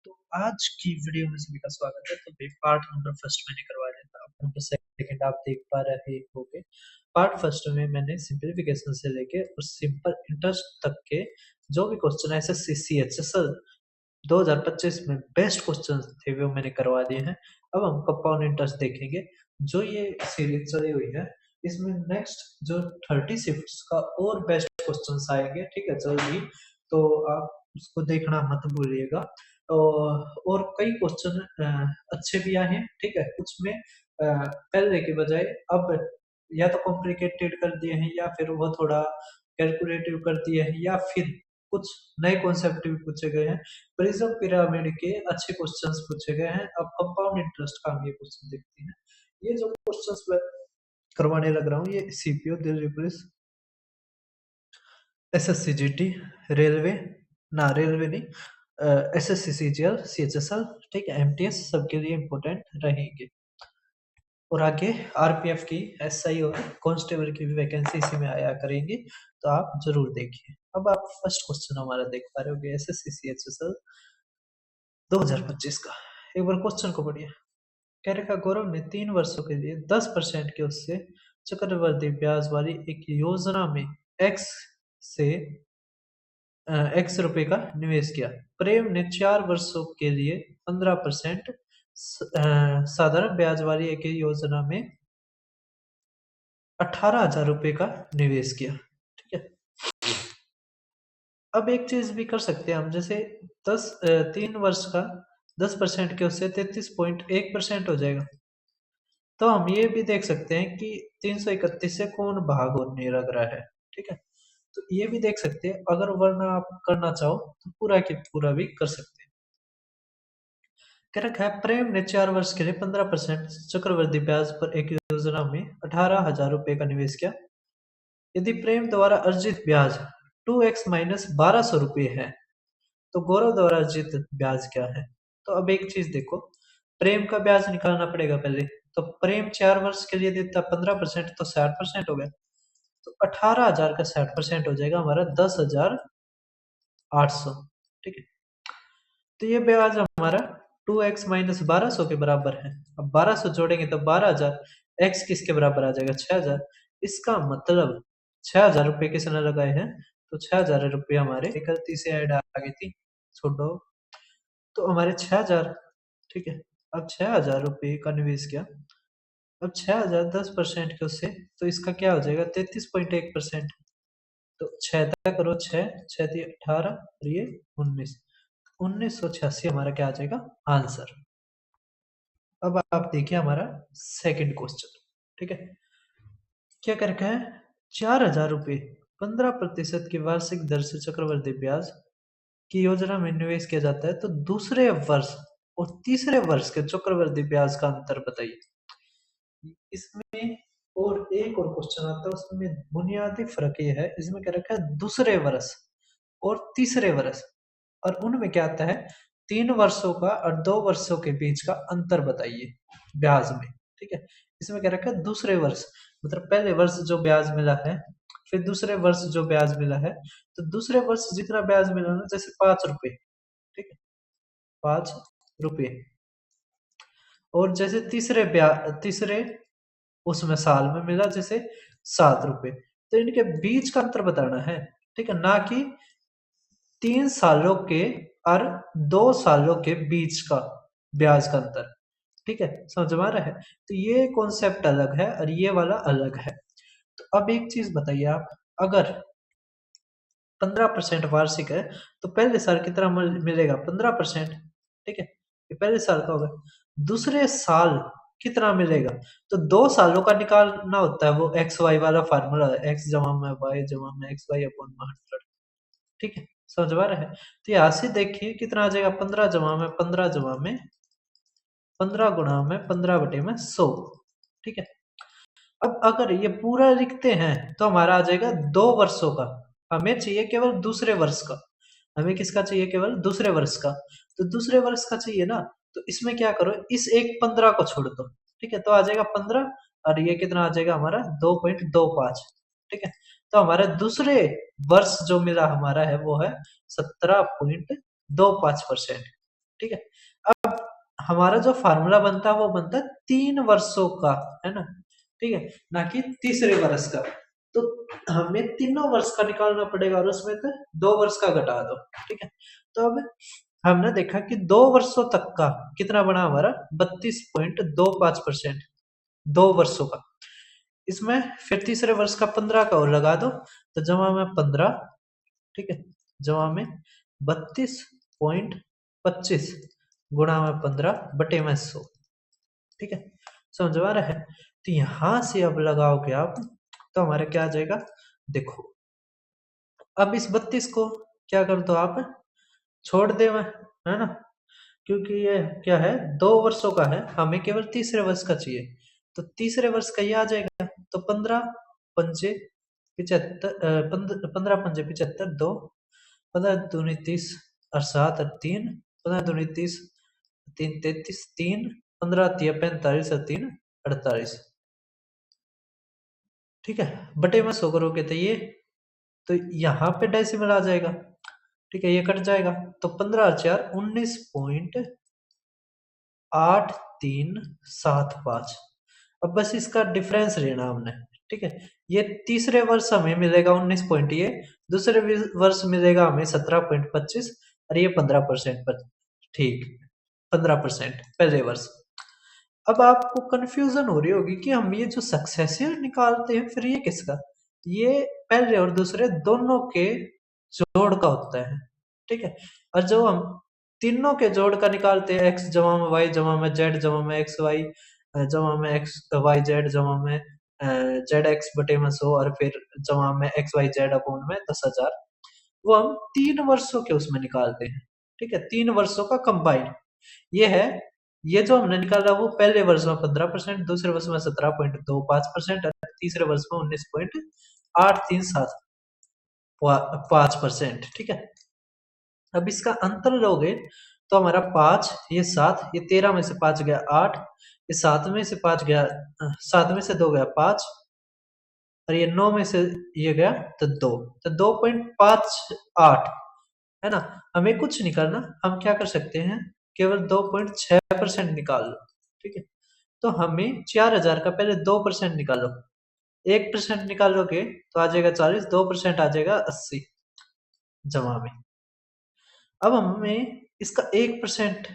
तो आज की वीडियो में सभी का स्वागत है। तो भाई पार्ट नंबर फर्स्ट मैंने करवा दिया था, अब नंबर सेकंड आप देख पा रहे होंगे। पार्ट फर्स्ट में मैंने सिंपलीफिकेशन से लेके और सिंपल इंटरेस्ट तक के जो भी क्वेश्चन एसएससी सीएचएसएल 2025 में बेस्ट क्वेश्चन थे वो मैंने करवा दिए हैं। अब हम कंपाउंड इंटरेस्ट देखेंगे। जो ये सीरीज चली हुई है इसमें नेक्स्ट जो 30 शिफ्ट्स का और बेस्ट क्वेश्चंस आएंगे, ठीक है, जल्दी। तो आप उसको देखना मत भूलिएगा। और कई क्वेश्चन अच्छे भी आए हैं, ठीक है, कुछ में पहले के बजाय अब या तो कॉम्प्लिकेटेड कर दिए हैं या फिर वो थोड़ा कैलकुलेटिव कर दिए हैं या फिर कुछ नए कॉन्सेप्ट भी पूछे गए हैं। प्रिज्म पिरामिड के अच्छे क्वेश्चंस पूछे गए हैं। अब कंपाउंड इंटरेस्ट का हम ये क्वेश्चन देखते हैं। ये जो क्वेश्चंस मैं करवाने लग रहा हूँ ये सीपीओ दिल्ली पुलिस, एसएससीजीटी, रेलवे, ना रेलवे नहीं, एसएससी सीजीएल, सीएचएसएल, ठीक है, एमटीएस सबके लिए इम्पोर्टेंट रहेंगे। और आगे आरपीएफ की, एसआई और कांस्टेबल की भी वैकेंसी इसी में आया करेंगी, तो आप जरूर देखिए। अब आप फर्स्ट क्वेश्चन हमारा देख पा रहे होगे एसएससी सीएचएसएल 2025 का। एक बार क्वेश्चन को पढ़िए। कह रखा गौरव ने 3 वर्षों के लिए 10% के उससे चक्रवर्ती ब्याज वाली एक योजना में एक्स से एक्स रुपए का निवेश किया। प्रेम ने 4 वर्षों के लिए 15% साधारण ब्याज वाली एक योजना में 18,000 रुपए का निवेश किया, ठीक है। अब एक चीज भी कर सकते हैं हम, जैसे 3 वर्ष का 10% के उससे 33.1% हो जाएगा। तो हम ये भी देख सकते हैं कि 331 से कौन भाग होने लग रहा है, ठीक है। तो ये भी देख सकते हैं, अगर वरना आप करना चाहो तो पूरा के पूरा भी कर सकते हैं। कह रखा है प्रेम ने 4 वर्ष के लिए 15% चक्रवृद्धि ब्याज पर एक योजना में 18,000 रुपए का निवेश किया। यदि प्रेम द्वारा अर्जित ब्याज 2x माइनस 1200 रुपये है तो गौरव द्वारा अर्जित ब्याज क्या है। तो अब एक चीज देखो, प्रेम का ब्याज निकालना पड़ेगा पहले। तो प्रेम 4 वर्ष के लिए देता 15%, तो 60% हो गया। तो 18,000 का 60% हो जाएगा हमारा 10,800, ठीक है। तो ये ब्याज हमारा 2x माइनस 1200 के बराबर है। अब 1200 जोड़ेंगे तो 12,000, x किसके बराबर आ जाएगा 6,000। इसका मतलब 6,000 रुपये किसने लगाए हैं, तो 6,000 रुपये हमारे गलती से ऐड आ गई थी, छोड़ो। तो हमारे 6,000, ठीक है। अब 6,000 रुपये का निवेश किया। अब 6,000 10% के उससे, तो इसका क्या हो जाएगा 33.1%। तो 6 तक करो, 6 6 18 और ये 19, 1986 हमारा क्या आ जाएगा आंसर। अब आप देखिए हमारा सेकंड क्वेश्चन, ठीक है। क्या कर रखा है 4,000 रुपये 15% की वार्षिक दर से चक्रवृद्धि ब्याज की योजना में निवेश किया जाता है, तो दूसरे वर्ष और तीसरे वर्ष के चक्रवृद्धि ब्याज का अंतर बताइए। इसमें और एक और क्वेश्चन आता है, उसमें बुनियादी फर्क ये है, इसमें क्या रखा है दूसरे वर्ष और तीसरे वर्ष, और उनमें क्या आता है 3 वर्षों का और 2 वर्षों के बीच का अंतर बताइए ब्याज में, ठीक है। इसमें क्या रखा है दूसरे वर्ष, मतलब पहले वर्ष जो ब्याज मिला है, फिर दूसरे वर्ष जो ब्याज मिला है। तो दूसरे वर्ष जितना ब्याज मिला ना, जैसे 5 रुपए, ठीक है, 5 रुपये। और जैसे तीसरे उसमें साल में मिला जैसे 7 रुपए। तो इनके बीच का अंतर बताना है, ठीक है, ना कि 3 सालों के और 2 सालों के बीच का ब्याज का अंतर, ठीक है, समझ में आ रहा है। तो ये कॉन्सेप्ट अलग है और ये वाला अलग है। तो अब एक चीज बताइए आप, अगर 15% वार्षिक है तो पहले साल कितना मिलेगा 15%, ठीक है, ये पहले साल का होगा। दूसरे साल कितना मिलेगा, तो 2 सालों का निकालना होता है, वो एक्स वाई वाला फार्मूला है, एक्स जमा में वाई जमा में एक्स वाई अपॉन 100, ठीक है, समझ में आ रहा है। तो यहाँ से देखिए कितना आ जाएगा 15 जमा में 15 जमा में 15 गुणा में 15 बटे में 100, ठीक है। अब अगर ये पूरा लिखते हैं तो हमारा आ जाएगा 2 वर्षों का, हमें चाहिए केवल दूसरे वर्ष का। हमें किसका चाहिए, केवल दूसरे वर्ष का। तो दूसरे वर्ष का चाहिए ना, तो इसमें क्या करो, इस एक 15 को छोड़ दो, ठीक है, तो आ जाएगा 15, और ये कितना आ जाएगा हमारा 2.25, ठीक है। तो हमारे दूसरे वर्ष जो मिला हमारा है वो है 17.25%, ठीक है। अब हमारा जो फार्मूला बनता है वो बनता है 3 वर्षों का, है ना, ठीक है, ना कि तीसरे वर्ष का। तो हमें तीनों वर्ष का निकालना पड़ेगा और उसमें से 2 वर्ष का घटा दो, ठीक है। तो अब हमने देखा कि 2 वर्षों तक का कितना बना हमारा 32.25%, 2 वर्षों का। इसमें फिर तीसरे वर्ष का 15 का और लगा दो, तो जमा में 15, ठीक है, जमा में 32.25 गुणा में 15 बटे में 100, ठीक है, समझ आ रहा है। तो यहां से अब लगाओगे आप तो हमारा क्या आ जाएगा, देखो अब इस 32 को क्या कर दो आप, छोड़ दे मैं, है ना, क्योंकि ये क्या है 2 वर्षों का है, हमें केवल तीसरे वर्ष का चाहिए। तो तीसरे वर्ष का ये आ जाएगा, तो 15 पंजे 75, 15 पंजे 75, 2, 15 दूनी 30 और 7 और 3, 15 दूनी 30, 3 33, 3, 15 तिया 45 और 3 48, ठीक है, बटे में 100 करोगे तो ये, तो यहाँ पे डेसिमल आ जाएगा, ठीक है, ये कट जाएगा, तो 15 और 4 19.8375। अब बस इसका डिफरेंस लेना हमने, ठीक है। ये तीसरे वर्ष हमें मिलेगा 19 पॉइंट, ये दूसरे वर्ष मिलेगा हमें 17.25 और ये 15% पर, ठीक, 15% पहले वर्ष। अब आपको कंफ्यूजन हो रही होगी कि हम ये जो सक्सेसिव निकालते हैं फिर ये किसका, ये पहले और दूसरे दोनों के जोड़ का होता है, ठीक है। और जो हम तीनों के जोड़ का निकालते हैं, एक्स जमा में वाई जमा में जेड जमा में एक्स वाई जमा में एक्स वाई जेड जमा में जेड एक्स बटे में 100 और फिर जमा में एक्स वाई जेड अपॉन में 10,000, वो हम 3 वर्षों के उसमें निकालते हैं, ठीक है, 3 वर्षों का कंबाइन ये है। ये जो हमने निकाला वो पहले वर्ष में 15%, दूसरे वर्ष में 17.25% और तीसरे वर्ष में 19.835%, ठीक है। अब इसका अंतर लोगे तो हमारा 5, ये 7, ये 13 में से 5 गया 8, ये 7 में से 5 गया 7 में से 2 गया 5 और ये 9 में से ये गया तो 2, तो 2.58, है ना। हमें कुछ नहीं करना, हम क्या कर सकते हैं, केवल 2.6% निकाल लो, ठीक है। तो हमें 4,000 का पहले 2% निकालो, 1% निकालोगे तो आ जाएगा 40, 2% आ जाएगा 80 जमा में। अब हमें इसका 1%,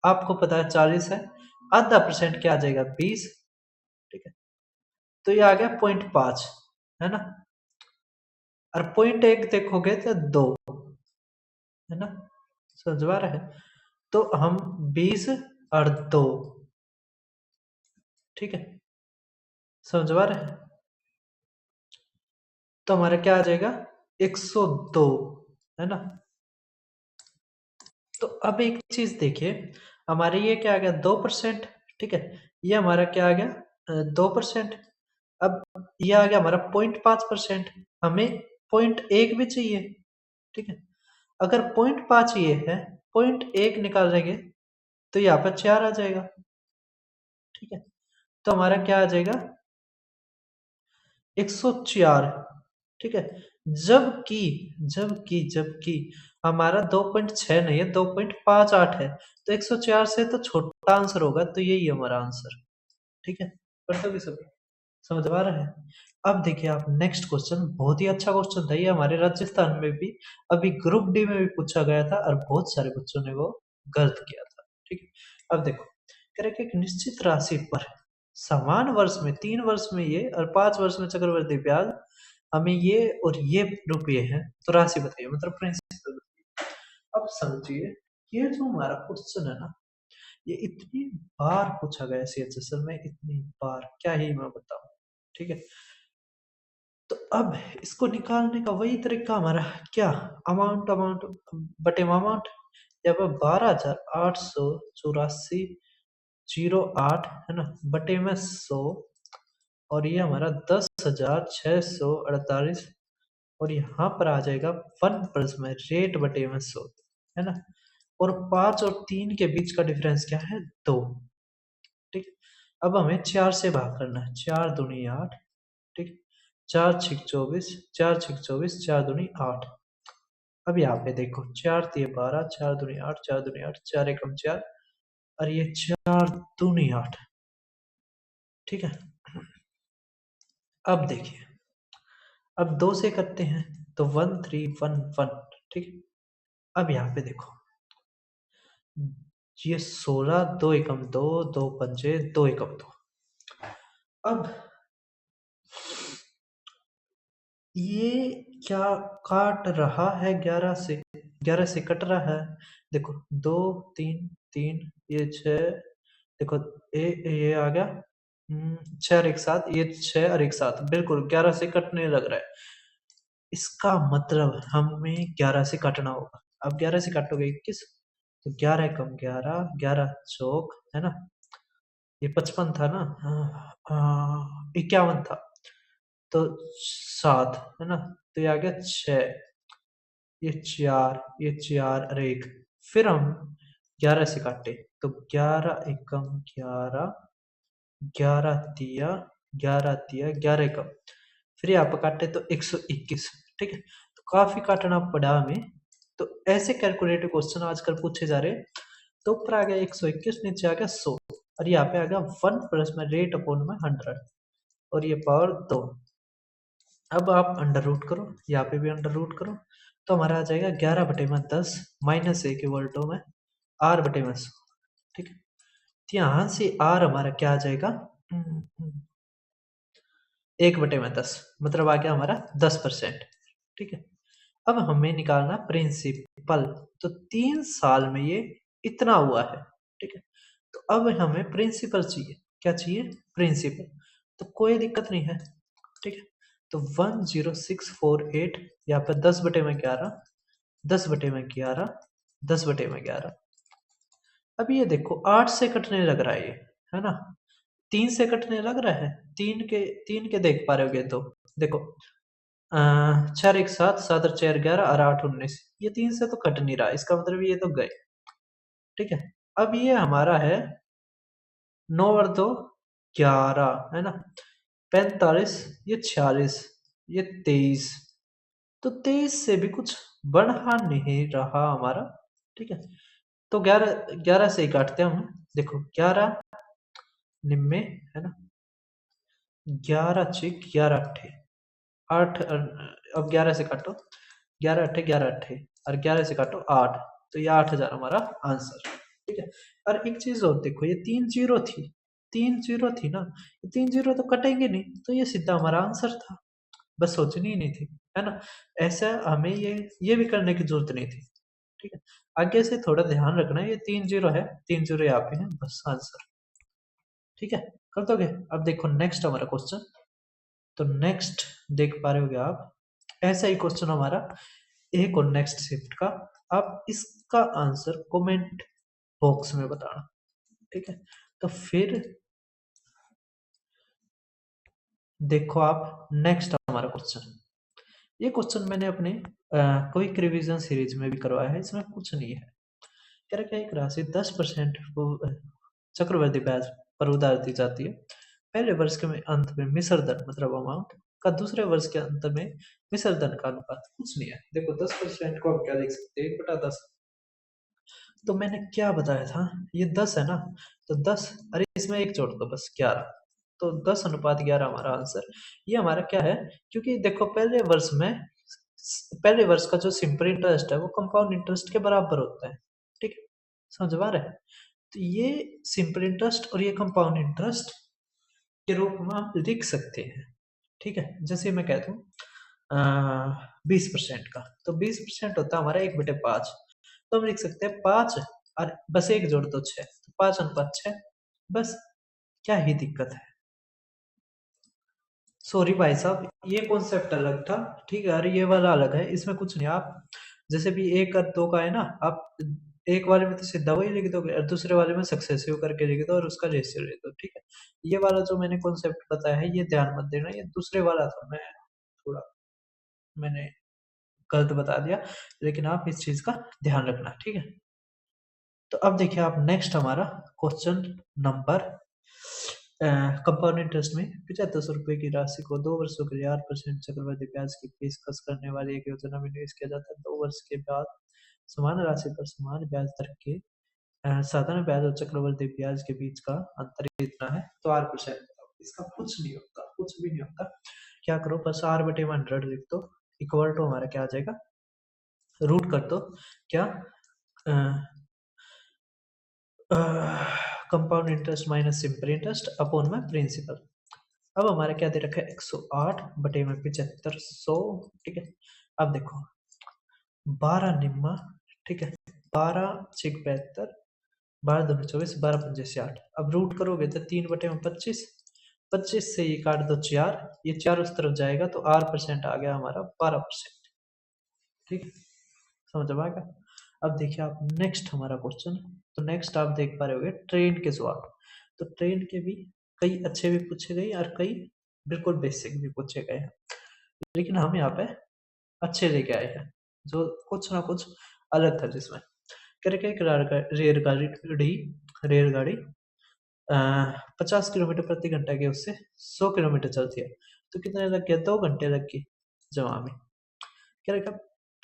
आपको पता है 40 है, आधा परसेंट क्या आ जाएगा 20, ठीक है, तो ये आ गया 0.5, है ना, और 0.1 देखोगे तो 2, है ना, समझ आ रहा है। तो हम 20 और 2, ठीक है, समझ आ रहा है। तो हमारा क्या आ जाएगा 102, है ना। तो अब एक चीज देखिए, हमारे ये क्या आ गया 2%, ठीक है, ये हमारा क्या आ गया 2%। अब ये आ गया हमारा 0.5%, हमें 0.1 भी चाहिए, ठीक है। अगर 0.5 ये है, 0.1 निकालेंगे तो यहाँ पर 4 आ जाएगा, ठीक है। तो हमारा क्या आ जाएगा 104, ठीक है। जबकि जबकि हमारा 2.6 नहीं है, 2.58 है, तो 104 से तो छोटा आंसर होगा, तो यही हमारा आंसर, ठीक है। पर तभी सब समझ आ रहा है। अब देखिए आप नेक्स्ट क्वेश्चन, बहुत ही अच्छा क्वेश्चन था ये, हमारे राजस्थान में भी अभी ग्रुप डी में भी पूछा गया था और बहुत सारे बच्चों ने वो गलत किया था, ठीक है। अब देखो कह रहे कि एक निश्चित राशि पर समान वर्ष में 3 वर्ष में ये और 5 वर्ष में चक्रवृद्धि ब्याज, हमें ये और ये रुपये हैं, तो राशि बताइए, मतलब प्रिंसिपल बताइए। अब समझिए ये जो हमारा क्वेश्चन है ना, ये इतनी बार पूछा गया सीएचएसएल में, इतनी बार क्या ही मैं बताऊं, ठीक है। तो अब इसको निकालने का वही तरीका हमारा क्या, अमाउंट अमाउंट बटे अमाउंट, जब 12,884.08 है ना बटे में 100, और ये हमारा 10,648, और यहाँ पर आ जाएगा 1 में रेट बटे में 100, है ना, और 5 और 3 के बीच का डिफरेंस क्या है 2, ठीक है। अब हमें 4 से भाग करना है, 4 दूनी 8, ठीक, 4 छिक 24, 4 छिक 24, 4 दूनी 8। अब यहाँ पे देखो 4 तिये 12, 4 दूनी 8, 4 दूनी 8, 4 एकम 4 और ये 4 दूनी 8। ठीक है, अब देखिए, अब 2 से करते हैं तो 1 3 1 1। ठीक है, अब यहाँ पे देखो ये 16, 2 एकम 2, 2 पंजे 2 एकम 2। अब ये क्या काट रहा है 11 से, 11 से कट रहा है। देखो 2 3 3 ये 6, देखो ये आ गया 6 और एक साथ, ये 6 और एक साथ बिल्कुल 11 से कटने लग रहा है। इसका मतलब हमें 11 से काटना होगा। अब 11 से काटोगे 21, तो 11 कम 11, 11 चौक है ना, ये 55 था ना, 51 था, तो 7 है ना, तो ये आ गया 6, ये 4 और 1। फिर हम 11 से काटे तो 11 एकम 11, 11 तिया 11 तिया 11 एकम, फिर यहाँ पर काटे तो 121। ठीक है, तो काफी काटना पड़ा हमें। तो ऐसे कैलकुलेटिव क्वेश्चन आजकल पूछे जा रहे हैं। तो ऊपर आ गया 121, नीचे आ गया 100 और यहाँ पे आ गया 1 प्लस में रेट अपॉन में 100 और ये पावर 2। अब आप अंडर रूट करो, यहाँ पे भी अंडर रूट करो, तो हमारा आ जाएगा 11 बटे में 10 माइनस 1 वोल्टों में आर बटे में 100। ठीक है, तो यहाँ से आर हमारा क्या आ जाएगा, 1/10, मतलब आ गया हमारा 10%। ठीक है, अब हमें निकालना प्रिंसिपल, तो 3 साल में ये इतना हुआ है। ठीक है, तो अब हमें प्रिंसिपल चाहिए, क्या चाहिए, प्रिंसिपल। तो कोई दिक्कत नहीं है। ठीक है, तो 10648 यहाँ पे 10/11, 10/11, 10/11। अब ये देखो 8 से कटने लग रहा है ये, है ना, 3 से कटने लग रहा है, 3 के देख पा रहे होगे तो देखो 4 एक 7, 7 और 4 11 और 8 19, ये 3 से तो कट नहीं रहा, इसका मतलब ये तो गए। ठीक है, अब ये हमारा है 9 और 2 11 है ना, 45, ये 46, ये 23, तो 23 से भी कुछ बढ़ा नहीं रहा हमारा। ठीक है, तो 11 से ही काटते हैं हम, देखो 11 निम्मे है ना, 11 छिक 11 अट्ठे 8, अब 11 से काटो, 11 अट्ठे 11 अट्ठे और 11 से काटो 8, तो ये 8000 हमारा आंसर। ठीक है, और एक चीज और देखो, ये 3 जीरो थी, 3 जीरो थी ना, ये 3 जीरो तो कटेंगे नहीं, तो ये सीधा हमारा आंसर था, बस सोचनी ही नहीं थी, है ना। ऐसा हमें ये भी करने की जरूरत नहीं थी। ठीक है, आगे से थोड़ा ध्यान रखना, ये 3 जीरो है, 3 जीरो यहाँ पे है, बस आंसर। ठीक है, कर दोगे। अब देखो नेक्स्ट हमारा क्वेश्चन, तो नेक्स्ट देख पा रहे होगे आप, ऐसा ही क्वेश्चन हमारा एक और नेक्स्ट शिफ्ट का। आप इसका आंसर कमेंट बॉक्स में बताना। ठीक है, तो फिर देखो आप नेक्स्ट हमारा क्वेश्चन, ये क्वेश्चन मैंने अपने क्विक रिवीजन सीरीज में भी करवाया है, इसमें कुछ नहीं है। कह रहा है एक राशि 10% चक्रवृद्धि ब्याज पर उधार दी जाती है, पहले वर्ष के अंत में मिश्र धन मतलब अमाउंट का दूसरे वर्ष के अंत में मिश्र धन का अनुपात कुछ नहीं है। देखो 10% को हम क्या लिख सकते हैं, 1/10। तो मैंने क्या बताया था, ये 10 है ना, तो 10, अरे इसमें एक जोड़ दो बस 11, तो 10/11 हमारा आंसर। ये हमारा क्या है, क्योंकि देखो पहले वर्ष का जो सिंपल इंटरेस्ट है वो कंपाउंड इंटरेस्ट के बराबर होता है। ठीक है, समझ में आ रहा है। तो ये सिंपल इंटरेस्ट और ये कंपाउंड इंटरेस्ट के रूप में आप लिख सकते हैं। ठीक है, जैसे मैं कहता हूँ 20% का, तो 20% होता है हमारा 1/5, तो हम लिख सकते हैं 5 और बस एक जोड़ दो 6, तो 5/6, बस। क्या ही दिक्कत है। सॉरी भाई साहब, ये कॉन्सेप्ट अलग था। ठीक है, अरे ये वाला अलग है, इसमें कुछ नहीं। आप जैसे भी 1 और 2 का है ना, आप एक वाले में तो सीधा वही लिख दोगे और दूसरे वाले में सक्सेसिव करके लिख दो और उसका रेशियो लिख दो। ठीक है, ये वाला जो मैंने कॉन्सेप्ट बताया है ये ध्यान मत देना, ये दूसरे वाला था, थोड़ा मैंने गलत बता दिया, लेकिन आप इस चीज का ध्यान रखना। ठीक है, तो अब देखिए आप नेक्स्ट हमारा क्वेश्चन नंबर कंपाउंड इंटरेस्ट में 7500 रुपये की राशि को 2 वर्षों के लिए 8% चक्रवृद्धि ब्याज की पेशकश करने वाली एक योजना में निवेश किया जाता है। 2 वर्ष के बाद समान राशि पर समान ब्याज दर के साधारण ब्याज और चक्रवृद्धि ब्याज के बीच का अंतर इतना है तो 8%। इसका कुछ नहीं होता, कुछ भी नहीं होता। क्या करो, बस R/100 लिख दो, इक्वल टू हमारा क्या आ जाएगा, रूट कर दो क्या, compound interest minus simple interest upon में प्रिंसिपल। अब हमारा क्या दे रखा है, 108 बटे में 7500। ठीक है, अब देखो 12 निम्मा, ठीक है, 12×6 = 72, 12×2 = 24, 12×5 = 60। अब रूट करोगे तो 3/25, 25 से ये काट दो 4, ये 4 उस तरफ जाएगा तो R% आ गया हमारा 12%। ठीक है, समझ में आएगा। अब देखिए आप नेक्स्ट हमारा क्वेश्चन, तो नेक्स्ट आप देख पा रहे होगे ट्रेन के सवाल। तो ट्रेन के भी कई अच्छे भी पूछे गए और कई बिल्कुल बेसिक भी पूछे गए हैं, लेकिन हम यहाँ पे अच्छे लेके आए हैं जो कुछ ना कुछ अलग था जिसमें करके एक रेलगाड़ी 50 किलोमीटर प्रति घंटा के उससे 100 किलोमीटर चलती है, तो कितने लग गया, 2 घंटे लग गए जमा में। क्या रहेगा,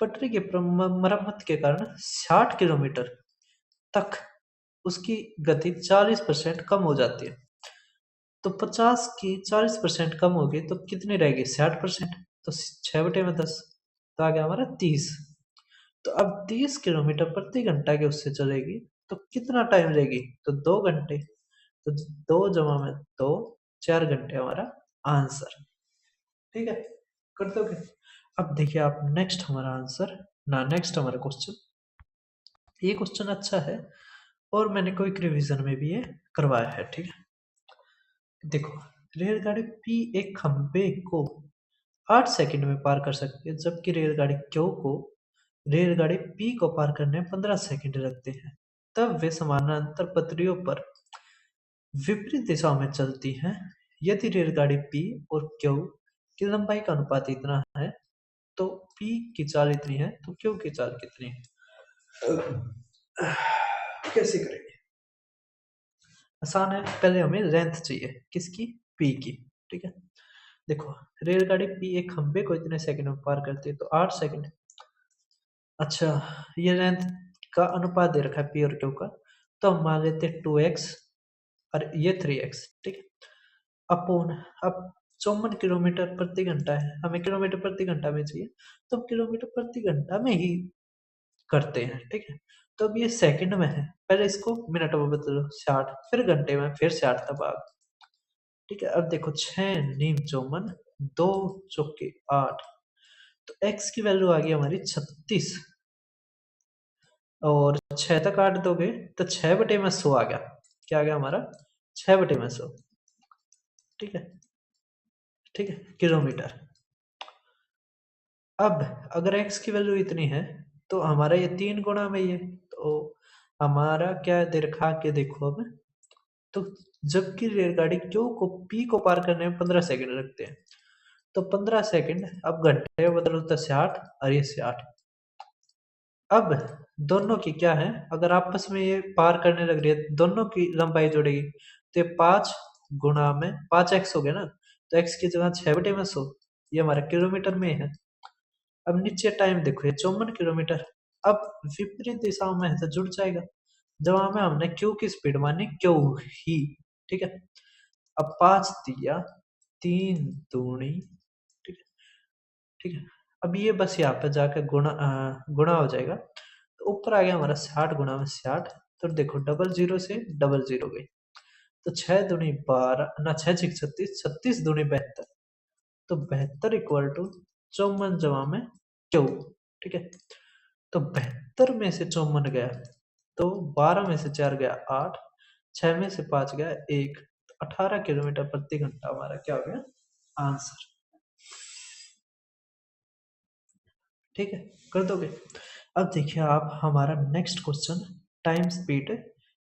पटरी की मरम्मत के कारण 60 किलोमीटर तक उसकी गति 40% कम हो जाती है। तो 50 की 40% कम होगी तो कितनी रहेगी, 60%। तो 6/10 तो आ गया हमारा 30। तो अब 30 किलोमीटर प्रति घंटा के उससे चलेगी तो कितना टाइम लेगी, तो 2 घंटे। तो 2 जमा में 2, 4 घंटे हमारा आंसर। ठीक है, कर दोगे। अब देखिए आप नेक्स्ट हमारा आंसर ना, नेक्स्ट हमारा क्वेश्चन, ये क्वेश्चन अच्छा है और मैंने कोई रिवीजन में भी ये करवाया है। ठीक है, देखो रेलगाड़ी P एक खंबे को 8 सेकंड में पार कर सकती है, जबकि रेलगाड़ी P को पार करने में 15 सेकंड लगते हैं। तब वे समानांतर पटरियों पर विपरीत दिशाओं में चलती हैं। यदि रेलगाड़ी P और Q की लंबाई का अनुपात इतना है तो P की चाल इतनी है तो Q की चाल कितनी है। कैसे करेंगे, आसान है। पहले हमें लेंथ चाहिए किसकी, P की। ठीक है, देखो रेलगाड़ी P एक खंबे को इतने सेकंड में पार करती है तो 8 सेकंड। अच्छा, ये लेंथ का अनुपात दे रखा है P और Q का, तो हम मान लेते हैं 2x और ये 3x। ठीक है, अपोन, अब 54 किलोमीटर प्रति घंटा है, हमें किलोमीटर प्रति घंटा में चाहिए तो हम किलोमीटर प्रति घंटा में ही करते हैं। ठीक है, तो अब ये सेकंड में है, पहले इसको मिनट में बदलो 60, फिर घंटे में, फिर 60 तक आ। ठीक है, अब देखो 6 नीम 54, 2 चौके 8, तो x की वैल्यू आ गई हमारी 36 और 6 तक काट दोगे तो 6/100 आ गया। क्या आ गया हमारा, 6/100। ठीक है, ठीक है, किलोमीटर। अब अगर x की वैल्यू इतनी है तो हमारा ये 3 गुना में ही है, तो हमारा क्या दे रखा के देखो अब, तो जबकि रेलगाड़ी Q को P को पार करने में 15 सेकंड लगते हैं, तो 15 सेकंड अब घंटे में बदलो तो 60 और ये 60। अब दोनों की क्या है, अगर आपस में ये पार करने लग रही है, दोनों की लंबाई जोड़ेगी तो ये 5 गुणा में 5x हो गया ना, तो x की जगह 6/100, ये हमारा किलोमीटर में है। अब नीचे टाइम देखो, ये 54 किलोमीटर। अब विपरीत दिशाओं में है तो जुड़ जाएगा, जवाब में हमने Q की स्पीड मानी Q ही। ठीक है, अब 5 दिया 3 दूनी, ठीक है, ठीक है, अब ये बस यहाँ पे जाकर गुणा हो जाएगा, तो ऊपर आ गया हमारा 60 गुणा में 60। तो देखो डबल जीरो से डबल जीरो गई, तो 6 दूनी 12 ना, 6×6 36, 36 दूनी 72, तो 72 इक्वल टू 54 जमा में Q। ठीक है, तो 72 में से 54 गया तो 12 में से 4 गया 8, 6 में से 5 गया 1, तो 18 किलोमीटर प्रति घंटा हमारा क्या हो गया आंसर। ठीक है, कर दोगे। अब देखिए आप हमारा next question, time speed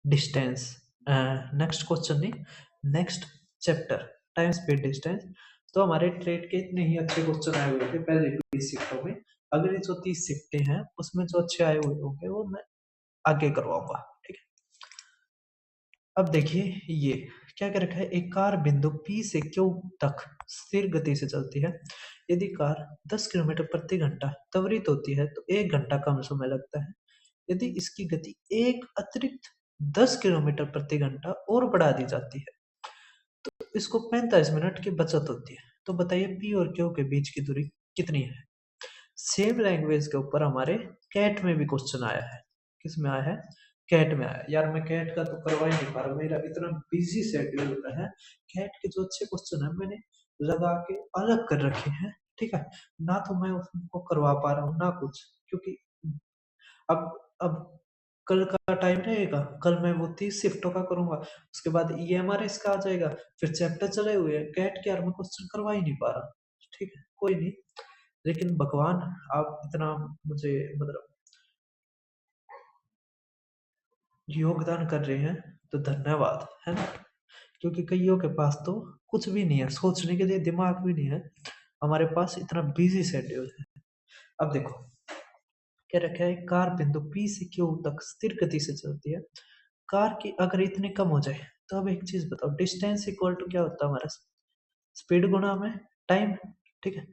distance, next question नहीं, next chapter, time speed distance. तो हमारे ट्रेड के इतने ही अच्छे क्वेश्चन आए हुए थे पहले 20 शिफ्टों में, अगली जो 30 शिफ्टें हैं उसमें जो अच्छे आए हुए होंगे वो मैं आगे करवाऊंगा। ठीक है, अब देखिए ये क्या क्या रखा है, एक कार बिंदु P से Q तक स्थिर गति से चलती है। यदि कार 10 किलोमीटर प्रति घंटा त्वरित होती है तो 1 घंटा कम समय लगता है। यदि इसकी गति एक अतिरिक्त 10 किलोमीटर प्रति घंटा और बढ़ा दी जाती है तो इसको 45 मिनट की बचत होती है। तो बताइए P और Q के बीच की दूरी कितनी है। सेम लैंग्वेज के ऊपर हमारे कैट में भी क्वेश्चन आया है। किस में आया है, कैट में आया। यार मैं कैट का तो करवा ही नहीं पा रहा, मेरा इतना बिजी शेड्यूल होता है। कैट के जो अच्छे क्वेश्चन है मैंने लगा के अलग कर रखे हैं, ठीक है ना, तो मैं उनको करवा पा रहा हूँ ना कुछ, क्योंकि अब कल का टाइम रहेगा, कल मैं वो 30 शिफ्टों का करूंगा, उसके बाद EMRS का आ जाएगा, फिर चैप्टर चले हुए हैं, कैट के यार मैं क्वेश्चन करवा ही नहीं पा रहा। ठीक है कोई नहीं, लेकिन भगवान आप इतना मुझे मतलब योगदान कर रहे हैं तो धन्यवाद, है ना। क्योंकि कईयों के पास तो कुछ भी नहीं है, सोचने के लिए दिमाग भी नहीं है, हमारे पास इतना बिजी शेड्यूल है। अब देखो क्या रखा है, कार बिंदु P से Q तक स्थिर गति से चलती है। कार की अगर इतनी कम हो जाए तो अब एक चीज बताओ, डिस्टेंस इक्वल टू क्या होता है हमारा, स्पीड गुणा में टाइम। ठीक है,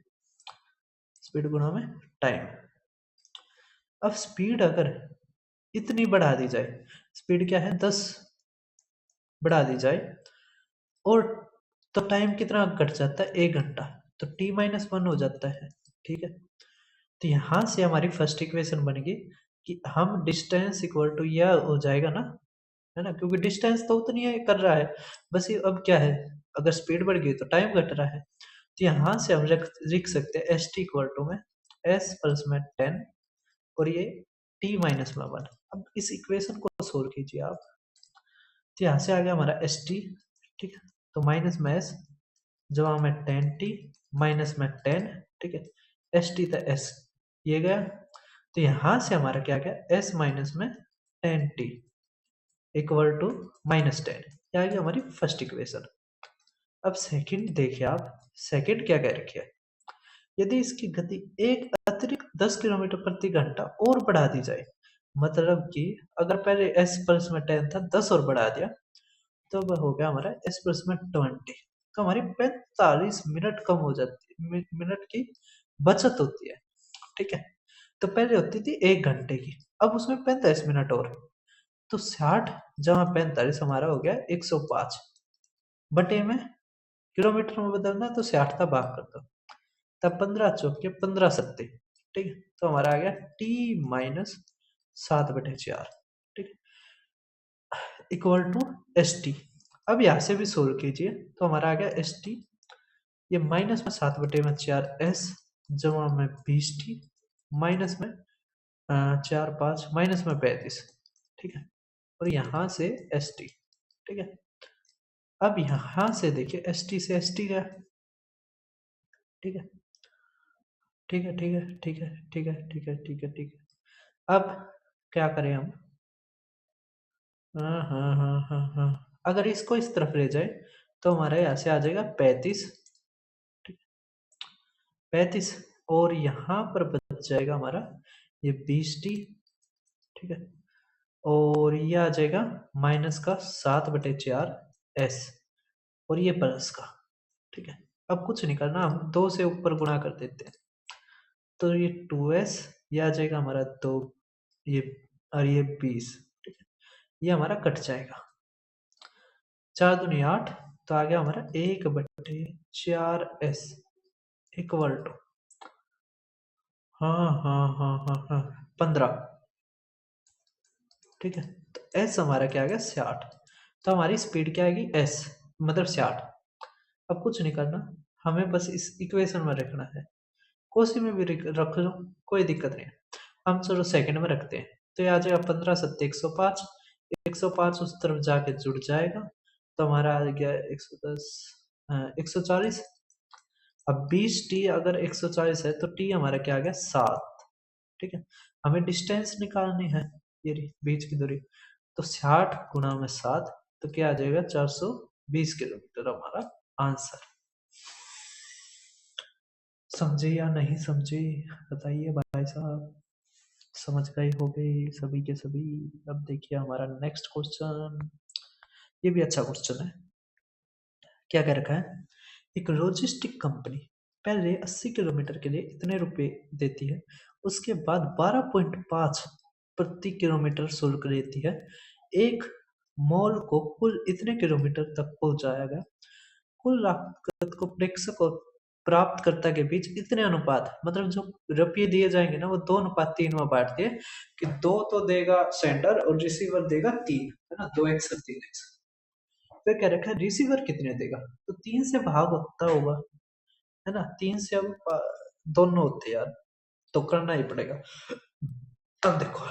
स्पीड गुणा में टाइम। अब स्पीड अगर इतनी बढ़ा दी जाए, स्पीड क्या है 10 बढ़ा दी जाए, और तो टाइम कितना घट जाता है, 1 घंटा, तो T-1 हो जाता है। ठीक है, तो यहां से हमारी फर्स्ट इक्वेशन बनेगी कि हम डिस्टेंस इक्वल टू यह हो जाएगा ना, है ना, क्योंकि डिस्टेंस तो उतनी है कर रहा है, बस ये अब क्या है, अगर स्पीड बढ़ गई तो टाइम घट रहा है। तो यहाँ से हम लिख सकते हैं एस टी इक्वल टू में एस प्लस में 10 और ये T-1। अब इस इक्वेशन को सोल्व कीजिए आप, तो यहाँ से आ गया हमारा एस टी। ठीक है, तो माइनस में एस जमा में 10T माइनस में 10। ठीक है, एस टी था एस ये गया, तो यहाँ से हमारा क्या गया, एस माइनस में 10T इक्वल टू -10। ये आ गई हमारी फर्स्ट इक्वेशन। अब सेकंड देखिए आप, सेकंड क्या कह रखी है, यदि इसकी गति एक अतिरिक्त 10 किलोमीटर प्रति घंटा और बढ़ा दी जाए, मतलब कि अगर पहले s प्लस में 10 था, 10 और बढ़ा दिया तो वह हो गया हमारा s प्लस में 20, तो हमारी 45 मिनट कम हो जाती है, मिनट की बचत होती है। ठीक है, तो पहले होती थी 1 घंटे की, अब उसमें 45 मिनट और, तो 60 जमा 45 हमारा हो गया 105 बटे में किलोमीटर में बदलना है तो 60 का भाग कर दो, तब 15 चौके 15 सत्ते। ठीक है, तो हमारा आ गया T-7/4। ठीक है, इक्वल टू एस टी। अब यहाँ से भी सोल्व कीजिए तो हमारा आ गया एस टी, ये माइनस में 7/4 एस जमा में 20T माइनस में 4 5 माइनस में 35। ठीक है, और यहाँ से एस टी। ठीक है, अब यहाँ से देखिए एस टी से एस टी गया। ठीक है, ठीक है, ठीक है, ठीक है, ठीक है, ठीक है, ठीक है, ठीक है। अब क्या करें हम, हाँ हाँ हाँ हाँ हाँ, अगर इसको इस तरफ ले जाए तो हमारे यहाँ से आ जाएगा 35। ठीक, 35 और यहाँ पर बच जाएगा हमारा ये 20T। ठीक है, और ये आ जाएगा माइनस का 7/4 S और ये प्लस का। ठीक है, अब कुछ नहीं करना, हम 2 से ऊपर गुणा कर देते हैं, तो ये 2S, ये आ जाएगा हमारा 2, ये और ये 20। ठीक है, ये हमारा कट जाएगा, 4 दूनी 8, तो आ गया हमारा 1/4S इक्वल टू, हाँ हाँ हाँ हाँ हाँ 15। ठीक है, तो S हमारा क्या आ गया 60, तो हमारी स्पीड क्या आएगी S मतलब 60। अब कुछ नहीं करना, हमें बस इस इक्वेशन में रखना है, कोसी में भी रख लो कोई दिक्कत नहीं है, हम चलो सेकंड में रखते हैं, तो ये आ जाएगा 15 सत्ते 105, 105 उस तरफ जाके जुड़ जाएगा, तो हमारा आ गया 110 140। अब 20T अगर 140 है तो T हमारा क्या आ गया 7। ठीक है, हमें डिस्टेंस निकालनी है, ये बीच की दूरी, तो 60 गुणा में 7, तो क्या आ जाएगा 420 किलोमीटर हमारा आंसर। समझे या नहीं समझे बताइए भाई साहब, समझ गए हो गए सभी के सभी। अब देखिए हमारा नेक्स्ट क्वेश्चन, ये भी अच्छा क्वेश्चन है। क्या कह रखा है, एक लॉजिस्टिक कंपनी पहले 80 किलोमीटर के लिए इतने रुपए देती है, उसके बाद 12.5 प्रति किलोमीटर शुल्क लेती है, एक मॉल को कुल इतने किलोमीटर तक पहुंचाएगा, कुल लागत को प्रेषक और प्राप्तकर्ता के बीच इतने अनुपात, मतलब जो रुपये दिए जाएंगे ना वो 2:3 में बांट दिए कि 2 तो देगा सेंडर और रिसीवर देगा 3, है ना, 2x और 3x। फिर कह रखा है रिसीवर कितने देगा, तो 3 से भाग होता होगा, है ना, 3 से अब दोनों होते हैं यार, तो करना ही पड़ेगा। अब देखो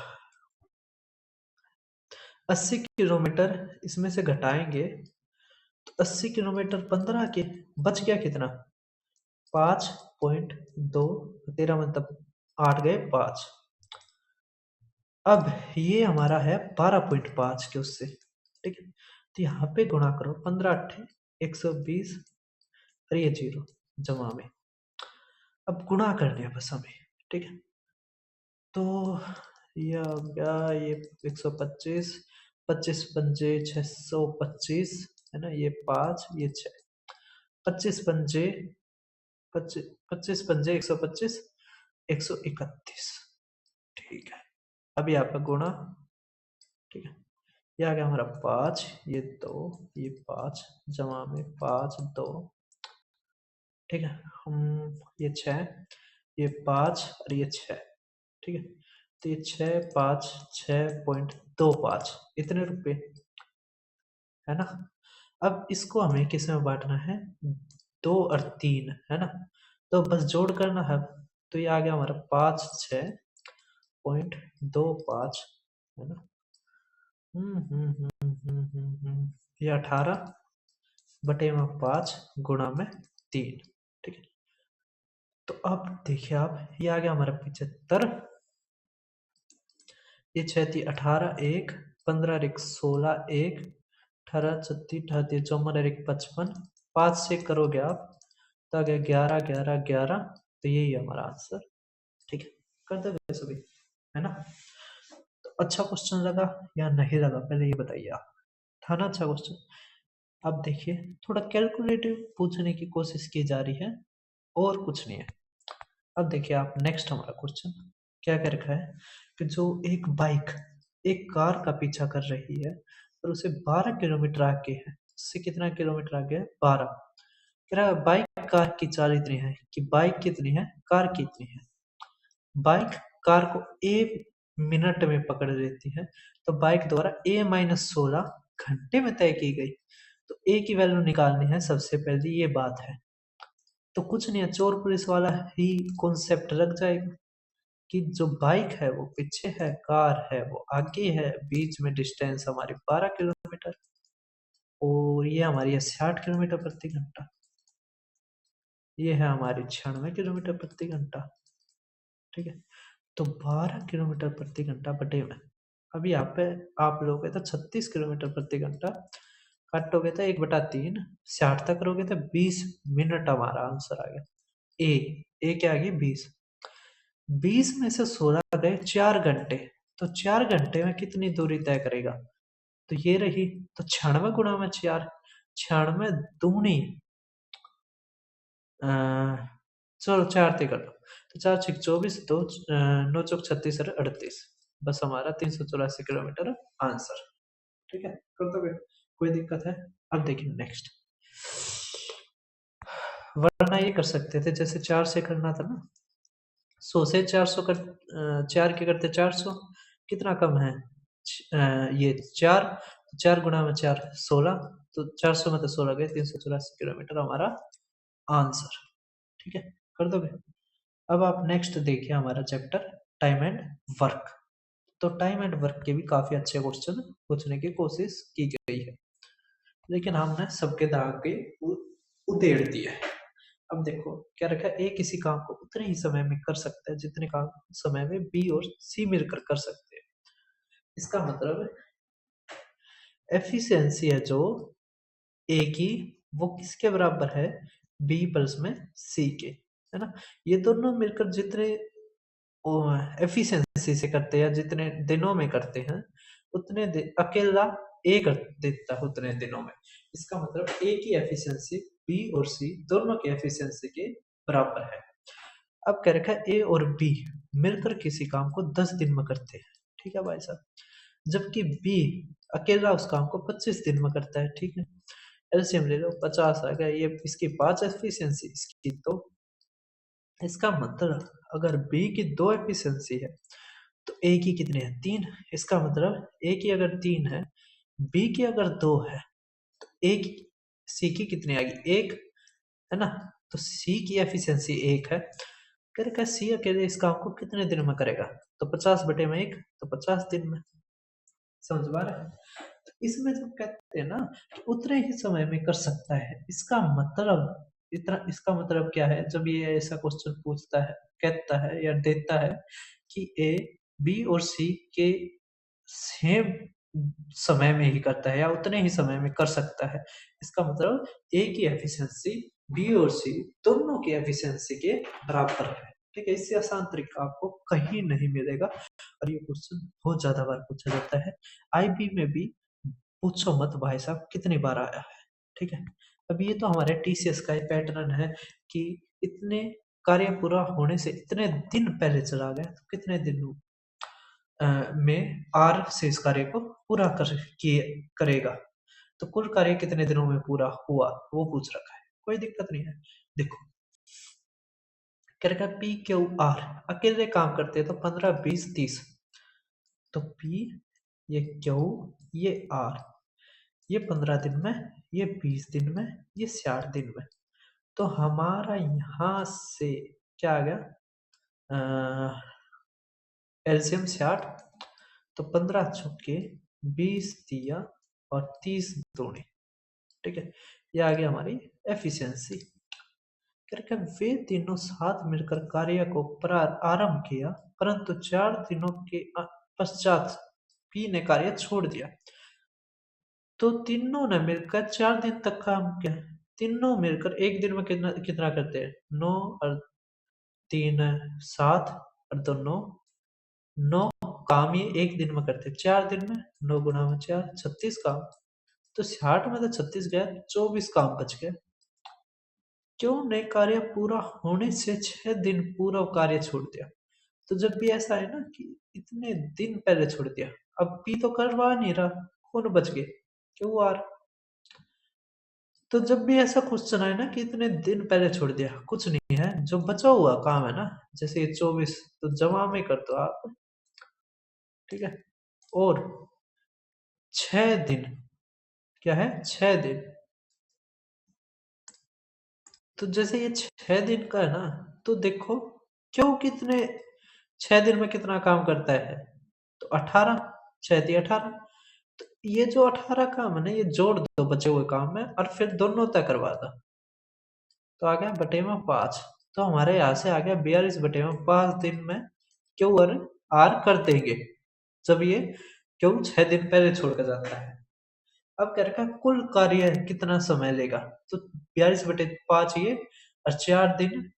80 किलोमीटर इसमें से घटाएंगे तो 80 किलोमीटर 15 के बच गया कितना, 5.2, तेरा मतलब 8 गए 5। अब ये हमारा है 12.5 के उससे, ठीक है, तो यहाँ पे गुणा करो, 15 8 120 और ये 0 जमा में, अब गुणा करने हैं बस हमें, ठीक है, तो ये आ गया ये 125, 25 पंजे 625, है ना, ये 5 ये 6, 25 पंजे 25 पंजे 125, 131, ठीक है, अब यहाँ पे गुणा, ठीक है, ये आ गया हमारा 5 ये 2 ये 5 जमा में 5 2, ठीक है, हम ये 6 ये 5 और ये 6, ठीक है, तो ये 6 5 6.25 इतने रुपए, है ना। अब इसको हमें किस में बांटना है, 2 और 3, है ना, तो बस जोड़ करना है, तो ये आ गया हमारा 5 6.25, है ना, ये 18/5 गुणा में 3, ठीक है, तो अब देखिए आप, ये आ गया हमारा 75, ये 6 थी 18 1 15 1 16 1 18 36 38 54 1 55, 5 से करोगे आप तो आ गया 11 11 11, तो यही है हमारा आंसर, ठीक है, कर दोगे सभी, है ना। तो अच्छा क्वेश्चन लगा या नहीं लगा पहले ये बताइए आप, था ना अच्छा क्वेश्चन। अब देखिए थोड़ा कैलकुलेटिव पूछने की कोशिश की जा रही है और कुछ नहीं है। अब देखिए आप नेक्स्ट हमारा क्वेश्चन क्या कर रखा है कि जो एक बाइक एक कार का पीछा कर रही है और उसे 12 किलोमीटर आगे है, उससे कितना किलोमीटर आगे है 12, कह रहा है बाइक कार की चाल इतनी है कि बाइक कितनी है कार कितनी है, बाइक कार को ए मिनट में पकड़ लेती है, तो बाइक द्वारा A-16 घंटे में तय की गई, तो ए की वैल्यू निकालनी है सबसे पहले, ये बात है, तो कुछ नहीं है, चोर पुलिस वाला ही कॉन्सेप्ट लग जाएगा कि जो बाइक है वो पीछे है, कार है वो आगे है, बीच में डिस्टेंस हमारी 12 किलोमीटर, और ये हमारी है 60 किलोमीटर प्रति घंटा, ये है हमारी 96 किलोमीटर प्रति घंटा, ठीक है, तो 12 किलोमीटर प्रति घंटा बटे में, अभी यहाँ पे आप लोगे तो 36 किलोमीटर प्रति घंटा, काटोगे तो 1/3, 60 तक करोगे तो 20 मिनट हमारा आंसर आ गया, ए क्या आ गई 20, 20 में से 16 गए 4 घंटे, तो 4 घंटे में कितनी दूरी तय करेगा, तो ये रही, तो 96 गुणा में 4, 96 दूनी, चलो 4 से कर लो, तो 4 6 24 दो 9 चौक 36 और 38, बस हमारा 384 किलोमीटर आंसर, ठीक है, कर दोगे, कोई दिक्कत है। अब देखिए नेक्स्ट, वरना ये कर सकते थे जैसे 4 से करना था ना, 100 से 400 कर, 4 के करते 400, कितना कम है, ये 4, 4 गुणा में 4 16, तो 400 में तो 16 गए, 384 किलोमीटर हमारा आंसर, ठीक है, कर दोगे। अब आप नेक्स्ट देखिए हमारा चैप्टर टाइम एंड वर्क, तो टाइम एंड वर्क के भी काफी अच्छे क्वेश्चन पूछने की कोशिश की गई है, लेकिन हमने सबके दाग के उधेड़ दिए है। अब देखो क्या रखा है, ए किसी काम को उतने ही समय में कर सकता है जितने काम समय में बी और सी मिलकर कर सकते हैं, इसका मतलब एफिशिएंसी है जो ए की वो किसके बराबर है, बी प्लस में सी के, है ना, ये दोनों मिलकर जितने एफिशिएंसी से करते हैं जितने दिनों में करते हैं उतने अकेला ए कर देता है उतने दिनों में। इसका मतलब ए की एफिशिएंसी बी और सी दोनों की एफिशिएंसी के बराबर है। अब कह रखा है ए और बी मिलकर किसी काम को 10 दिन में करते हैं, ठीक है भाई साहब, जबकि बी अकेला उस काम को 25 दिन में करता है, ठीक है। एलसीएम ले लो, 50 आ गया, ये इसकी 5 एफिशिएंसी, इसकी 2। इसका मतलब अगर बी की 2 एफिशिएंसी है तो ए की कितनी है, 3। इसका मतलब ए की अगर 3 है, बी की अगर 2 है, तो ए की सी की कितनी आएगी, 1, है ना। तो सी की एफिशिएंसी 1 है। करेगा सी अकेले इस काम को कितने दिन में करेगा, तो 50/1, तो 50 दिन में। समझ पा रहे हैं? तो इसमें जब कहते हैं ना कि उतने ही समय में कर सकता है, इसका मतलब इतना, इसका मतलब क्या है, जब ये ऐसा क्वेश्चन पूछता है, कहता है या देता है कि ए बी और सी के सेम समय में ही करता है या उतने ही समय में कर सकता है, इसका मतलब ए की एफिशिएंसी बी और सी दोनों की एफिशिएंसी के बराबर है, ठीक है। इससे आसान तरीका आपको कहीं नहीं मिलेगा और ये क्वेश्चन बहुत ज्यादा बार पूछा जाता है। आईबी में भी पूछो मत भाई साहब कितनी बार आया है, ठीक है। अब ये तो हमारे टीसीएस का ही पैटर्न है कि इतने कार्य पूरा होने से इतने दिन पहले चला गया तो कितने दिन में आर से इस कार्य को पूरा किए करेगा, तो कुल कार्य कितने दिनों में पूरा हुआ वो पूछ रखा है, कोई दिक्कत नहीं है। देखो कह रखा है पी क्यू आर अकेले काम करते हैं तो 15 20 30, तो पी ये क्यू ये आर, ये 15 दिन में, ये 20 दिन में, ये 60 दिन में। तो हमारा यहां से क्या आ गया, एलसीएम 60, तो 15 छक्के 20 दिया और 30 दूनी, ठीक है। ये आ गया हमारी एफिशिएंसी। करके वे तीनों साथ मिलकर कार्य को आरंभ किया, परंतु 4 दिनों के पश्चात पी ने कार्य छोड़ दिया। तो तीनों ने मिलकर 4 दिन तक काम किया, तीनों मिलकर एक दिन में कितना कितना करते हैं, 9 और 3 7 और 2 9, 9 काम ये एक दिन में करते हैं, 4 दिन में 9 गुना में 4 36 काम। तो 60 में तो 36 गया, 24 काम बच गया। क्यों ने कार्य पूरा होने से 6 दिन पूर्व कार्य छोड़ दिया। तो जब भी ऐसा है ना कि इतने दिन पहले छोड़ दिया, अब पी तो करवा नहीं रहा, कौन बच गए, क्यों आर। तो जब भी ऐसा क्वेश्चन आए ना कि इतने दिन पहले छोड़ दिया, कुछ नहीं है, जो बचा हुआ काम है ना, जैसे ये 24 तो जमा में कर दो आप, ठीक है। और 6 दिन, क्या है 6 दिन, तो जैसे ये 6 दिन का है ना, तो देखो क्यों कितने 6 दिन में कितना काम करता है, तो 18, 6 × 18, तो ये जो 18 काम है ना, ये जोड़ दो बचे हुए काम में और फिर दोनों तय करवा दो, तो आ गया बटे में 5। तो हमारे यहाँ से आ गया 42/5 दिन में क्यू और आर कर देंगे, जब ये क्यू 6 दिन पहले छोड़ कर जाता है। अब कह रखा है कुल कार्य कितना समय लेगा, तो 42/5 ये और 4 दिन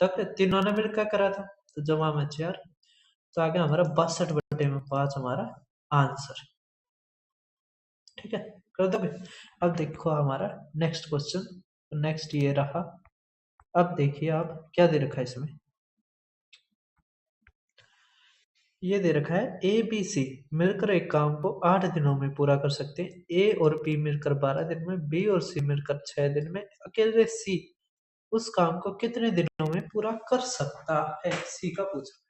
तक तीनों ने मिलकर करा था, तो जमा में 4, तो आ गया हमारा 62/5 हमारा आंसर, ठीक है। कर दोगे। अब देखो हमारा नेक्स्ट क्वेश्चन, नेक्स्ट ये रहा। अब देखिए आप क्या दे रखा है इसमें, ये दे रखा है ए बी सी मिलकर एक काम को 8 दिनों में पूरा कर सकते हैं, ए और बी मिलकर 12 दिन में, बी और सी मिलकर 6 दिन में, अकेले सी उस काम को कितने दिनों में पूरा कर सकता है, सी का पूछ रहा है।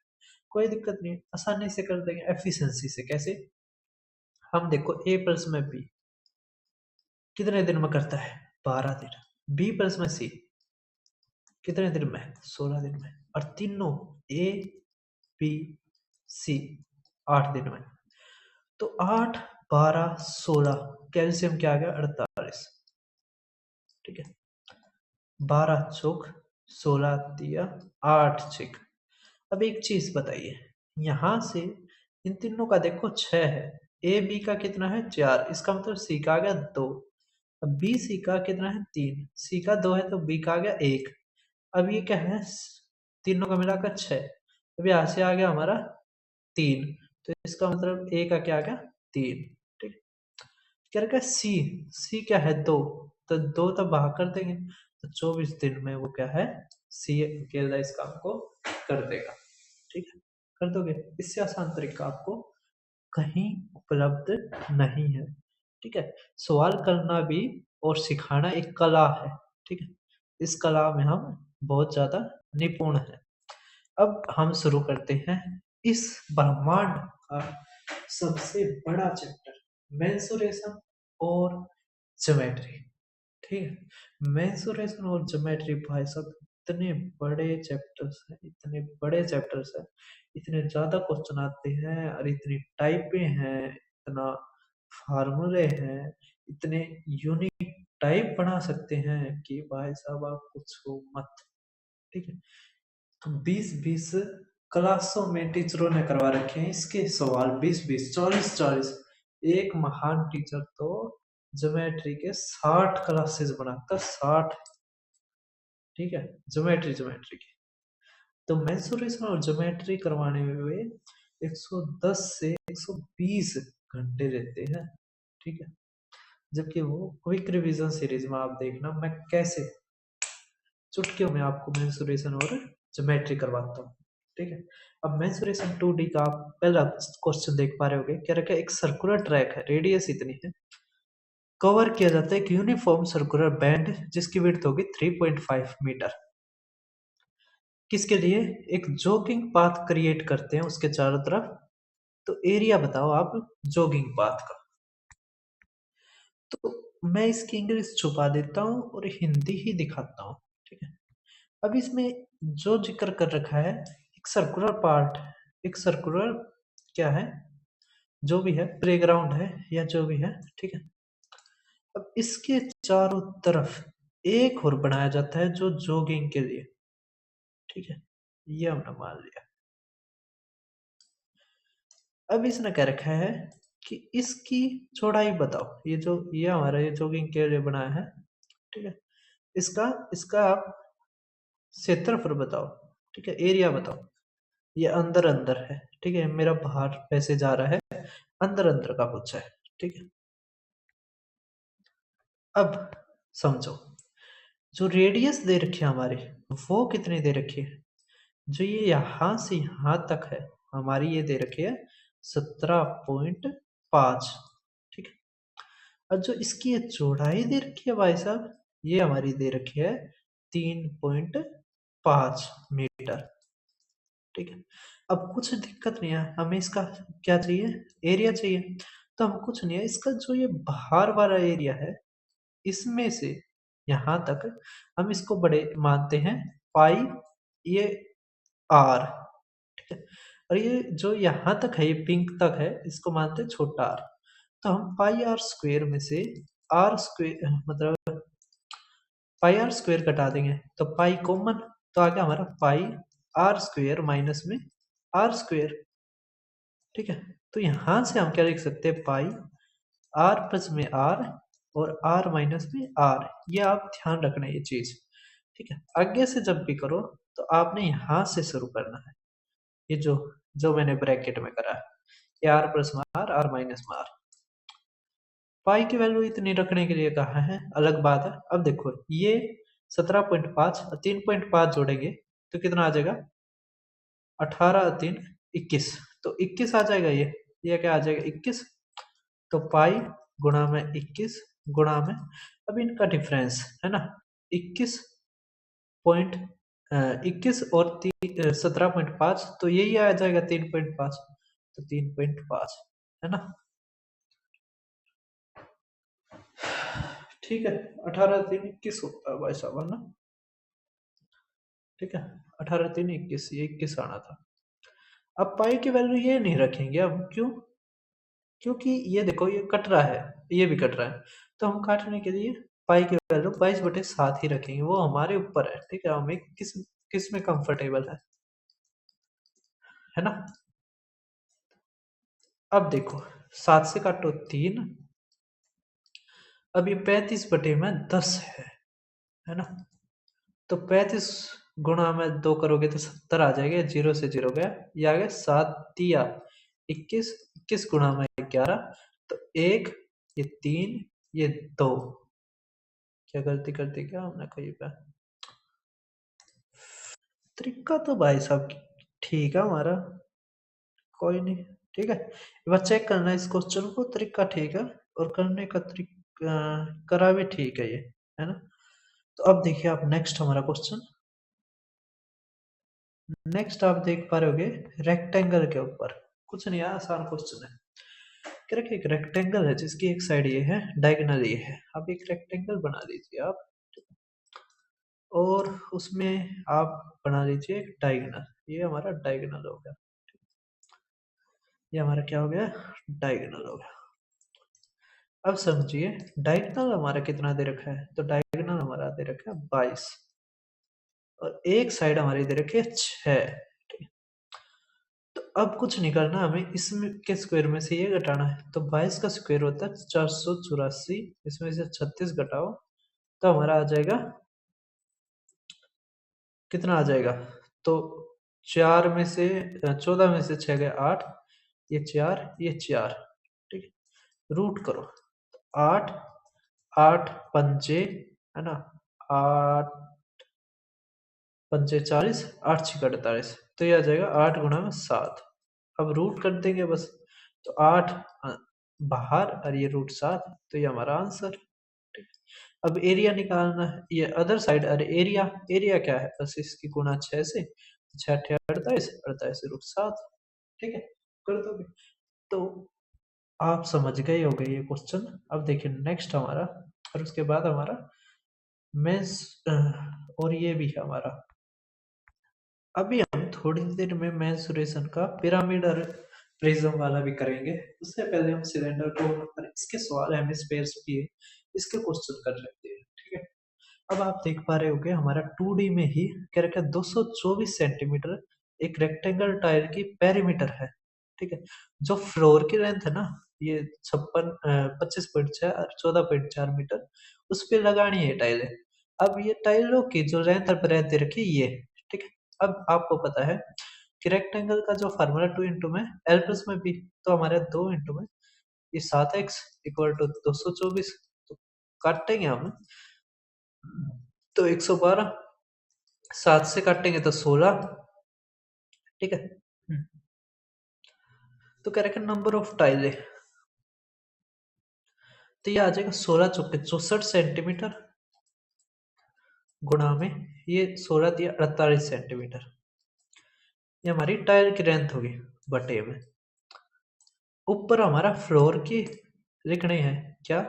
कोई दिक्कत नहीं, आसानी से कर देंगे एफिशिएंसी से। कैसे, हम देखो ए प्लस में बी कितने दिन में करता है, 12 दिन, बी प्लस में सी कितने दिन में, 16 दिन में, और तीनों ए बी सी 8 दिन में। तो 8 12 16, कैल्शियम क्या आ गया 48, ठीक है। 12 चौक 16 दिया 8 छिक। अब एक चीज बताइए, यहां से इन तीनों का देखो 6 है, ए बी का कितना है 4, इसका मतलब सी का आ गया 2। अब बी सी का कितना है 3, सी का 2 है तो बी का आ गया 1। अब ये क्या है, तीनों का मिलाकर 6। अब यहाँ से आ गया हमारा 3, तो इसका मतलब ए का क्या आ गया 3, ठीक। क्या रखा है सी, सी क्या है 2, तो 2 तब बाहर कर देंगे तो 24 दिन में वो क्या है सी अकेला इस काम को कर देगा। ठीक है, कर दोगे। इससे आसान तरीका आपको कहीं उपलब्ध नहीं है। ठीक है, सवाल करना भी और सिखाना एक कला है। ठीक है, इस कला में हम बहुत ज्यादा निपुण हैं। अब हम शुरू करते हैं इस ब्रह्मांड का सबसे बड़ा चैप्टर, मेंसुरेशन और ज्योमेट्री। ठीक है, मेंसुरेशन और ज्योमेट्री भाई साहब इतने बड़े चैप्टर्स हैं, इतने बड़े चैप्टर्स हैं, इतने ज्यादा क्वेश्चन आते हैं और इतनी टाइपें हैं, इतना फार्मूले हैं, इतने यूनिक टाइप बना सकते हैं कि भाई साहब आप पूछो मत। ठीक है, तो 20-20 क्लासों में टीचरों ने करवा रखे हैं इसके सवाल, 20-20 40-40। एक महान टीचर तो ज्योमेट्री के 60 क्लासेस बनाता, 60। ठीक है, ज्योमेट्री ज्योमेट्री की तो मेंसुरेशन और ज्योमेट्री करवाने में वे 110 से 120 घंटे लेते हैं। ठीक है, जबकि वो क्विक रिवीजन सीरीज में आप देखना मैं कैसे चुटकियों में आपको मेंसुरेशन और ज्योमेट्री करवाता हूँ। ठीक है, अब मेंसुरेशन 2D का आप पहला क्वेश्चन देख पा रहे होगे, क्या रखा है एक सर्कुलर ट्रैक है, रेडियस इतनी है, कवर किया जाता है एक यूनिफॉर्म सर्कुलर बैंड जिसकी विड्थ होगी 3.5 मीटर। किसके लिए? एक जॉगिंग पाथ क्रिएट करते हैं उसके चारों तरफ। तो एरिया बताओ आप जॉगिंग पाथ का। तो मैं इसकी इंग्लिश छुपा देता हूँ और हिंदी ही दिखाता हूँ। ठीक है, अब इसमें जो जिक्र कर रखा है एक सर्कुलर पार्ट, एक सर्कुलर क्या है जो भी है प्लेग्राउंड है या जो भी है। ठीक है, अब इसके चारों तरफ एक और बनाया जाता है जो जॉगिंग के लिए। ठीक है, ये हमने मान लिया। अब इसने क्या रखा है कि इसकी चौड़ाई बताओ, ये हमारा ये जॉगिंग के लिए बनाया है। ठीक है, इसका इसका आप क्षेत्रफल बताओ। ठीक है, एरिया बताओ। ये अंदर अंदर है। ठीक है, मेरा बाहर पैसे जा रहा है, अंदर अंदर का पूछा है। ठीक है, अब समझो जो रेडियस दे रखी है हमारी वो कितनी दे रखी है, जो ये यहां से यहां तक है हमारी ये दे रखी है 17.5। ठीक है, और जो इसकी ये चौड़ाई दे रखी है भाई साहब ये हमारी दे रखी है 3.5 मीटर। ठीक है, अब कुछ दिक्कत नहीं है, हमें इसका क्या चाहिए, एरिया चाहिए। तो हम कुछ नहीं है, इसका जो ये बाहर वाला एरिया है इसमें से यहां तक हम इसको बड़े मानते हैं पाई, ये आर। ठीक है, और ये जो यहाँ तक है ये पिंक तक है इसको मानते हैं छोटा आर। तो हम पाई आर स्क्वेयर में से आर स्क्वेयर मतलब पाई आर स्क्वेयर कटा देंगे तो पाई कॉमन, तो आ गया हमारा पाई आर स्क्वेयर माइनस में आर स्क्वेयर। ठीक है, तो यहां से हम क्या लिख सकते हैं पाई आर प्लस में आर और आर माइनस में आर। ये आप ध्यान रखना ये चीज। ठीक है, आगे से जब भी करो तो आपने यहां से शुरू करना है। ये जो जो मैंने ब्रैकेट में करा है ये आर प्लस में आर, आर माइनस में आर। पाई की वैल्यू इतनी रखने के लिए कहा है, अलग बात है। अब देखो ये 17.5 और 3.5 जोड़ेंगे तो कितना आ जाएगा 18 3 21, तो 21 आ जाएगा। ये क्या आ जाएगा 21। तो पाई गुणा में 21 गुणा में, अब इनका डिफरेंस है ना 21 पॉइंट 21 और 17.5, तो यही आ जाएगा 3.5, तो 3.5 है ना। ठीक है, 18 3 21 होता है भाई साहब है ना। ठीक है, 18 3 21, ये 21 आना था। अब पाई की वैल्यू ये नहीं रखेंगे अब, क्यों? क्योंकि ये देखो ये कट रहा है, ये भी कट रहा है, तो हम काटने के लिए पाई की वैल्यू 22/7 ही रखेंगे, वो हमारे ऊपर है। ठीक है, हमें किस किस में कंफर्टेबल है ना। अब देखो 7 से काटो 3, अब ये 35/10 है ना। तो 35 गुणा में 2 करोगे तो 70 आ जाएगा, 0 से 0 गया, ये आ गया 7 तिया 21, 21 गुणा में 11, तो 1 ये 3, ये 2। क्या गलती करते क्या हमने कहीं पे? तरीका तो भाई साहब ठीक है हमारा, कोई नहीं, ठीक है। एक बार चेक करना इस क्वेश्चन को, तरीका ठीक है और करने का तरीका करा भी ठीक है ये, है ना। तो अब देखिए आप नेक्स्ट हमारा क्वेश्चन, नेक्स्ट आप देख पा रहे होगे रेक्टेंगल के ऊपर, कुछ नहीं है, आसान क्वेश्चन है। कह रखे एक रेक्टेंगल है जिसकी एक साइड ये है, डायगोनल ये है। अब एक रेक्टेंगल बना लीजिए आप, और उसमें आप बना लीजिए एक डायगोनल। ये हमारा डायगोनल हो गया, ये हमारा क्या हो गया, डायगोनल हो गया। अब समझिए डायगोनल हमारा कितना दे रखा है, तो डायगोनल हमारा दे रखा है 22, और एक साइड हमारी दे रखी है 6। तो अब कुछ नहीं करना हमें, इसमें के स्क्वायर में से ये घटाना है। तो 22 का स्क्वायर होता है 484, इसमें से 36 घटाओ तो हमारा आ जाएगा, कितना आ जाएगा, तो 4 में से 14 में से 6 गए 8, ये 4, ये 4, ठीक है। रूट करो, 8, 8 पंजे, है ना, 8 पंजे 40, 8 छः 48, तो ये आ जाएगा 8 गुणा में 7। अब रूट कर देंगे बस, तो 8 बाहर और ये रूट 7, तो ये हमारा आंसर। ठीक है। अब एरिया निकालना है, ये अदर साइड, अरे एरिया, एरिया क्या है, बस इसकी गुणा 6 से, 6 48, 48 रूट 7, ठीक है, कर दोगे तो आप समझ गए हो गए ये क्वेश्चन। अब देखिए नेक्स्ट हमारा, और उसके बाद हमारा मेंस, और ये भी है हमारा। अभी हम थोड़ी देर में मेंसुरेशन का पिरामिड और प्रिज्म वाला भी करेंगे, उससे पहले हम सिलेंडर को, और इसके सवाल हेमिस्फेयर्स भी है, इसके क्वेश्चन कर लेते हैं, ठीक है। अब आप देख पा रहे होगे हमारा 2D में ही क्या रखा है, 224 सेंटीमीटर एक रेक्टेंगल टाइल की पेरीमीटर है, ठीक है। जो फ्लोर की लेंथ है ना, ये 25.6 और 14.4 मीटर, उस पे लगानी है टाइलें। अब ये टाइलों की जो लेंथ और ब्रेथ दे रखी है ये, ठीक है। अब आपको पता है कि रेक्टेंगल का जो फार्मूला 2 इंटू में एल प्लस में भी, तो हमारे 2 इंटू में ये 7x इक्वल टू 224, तो काटेंगे हम, तो 112, 7 से काटेंगे तो 16, ठीक है। तो कह रहे नंबर ऑफ टाइले, तो ये आ जाएगा 16 चौके 64 सेंटीमीटर, गुणा में ये 16 दिया 48 सेंटीमीटर, ये हमारी टाइल की लेंथ होगी बटे में। ऊपर हमारा फ्लोर की लिखनी है क्या,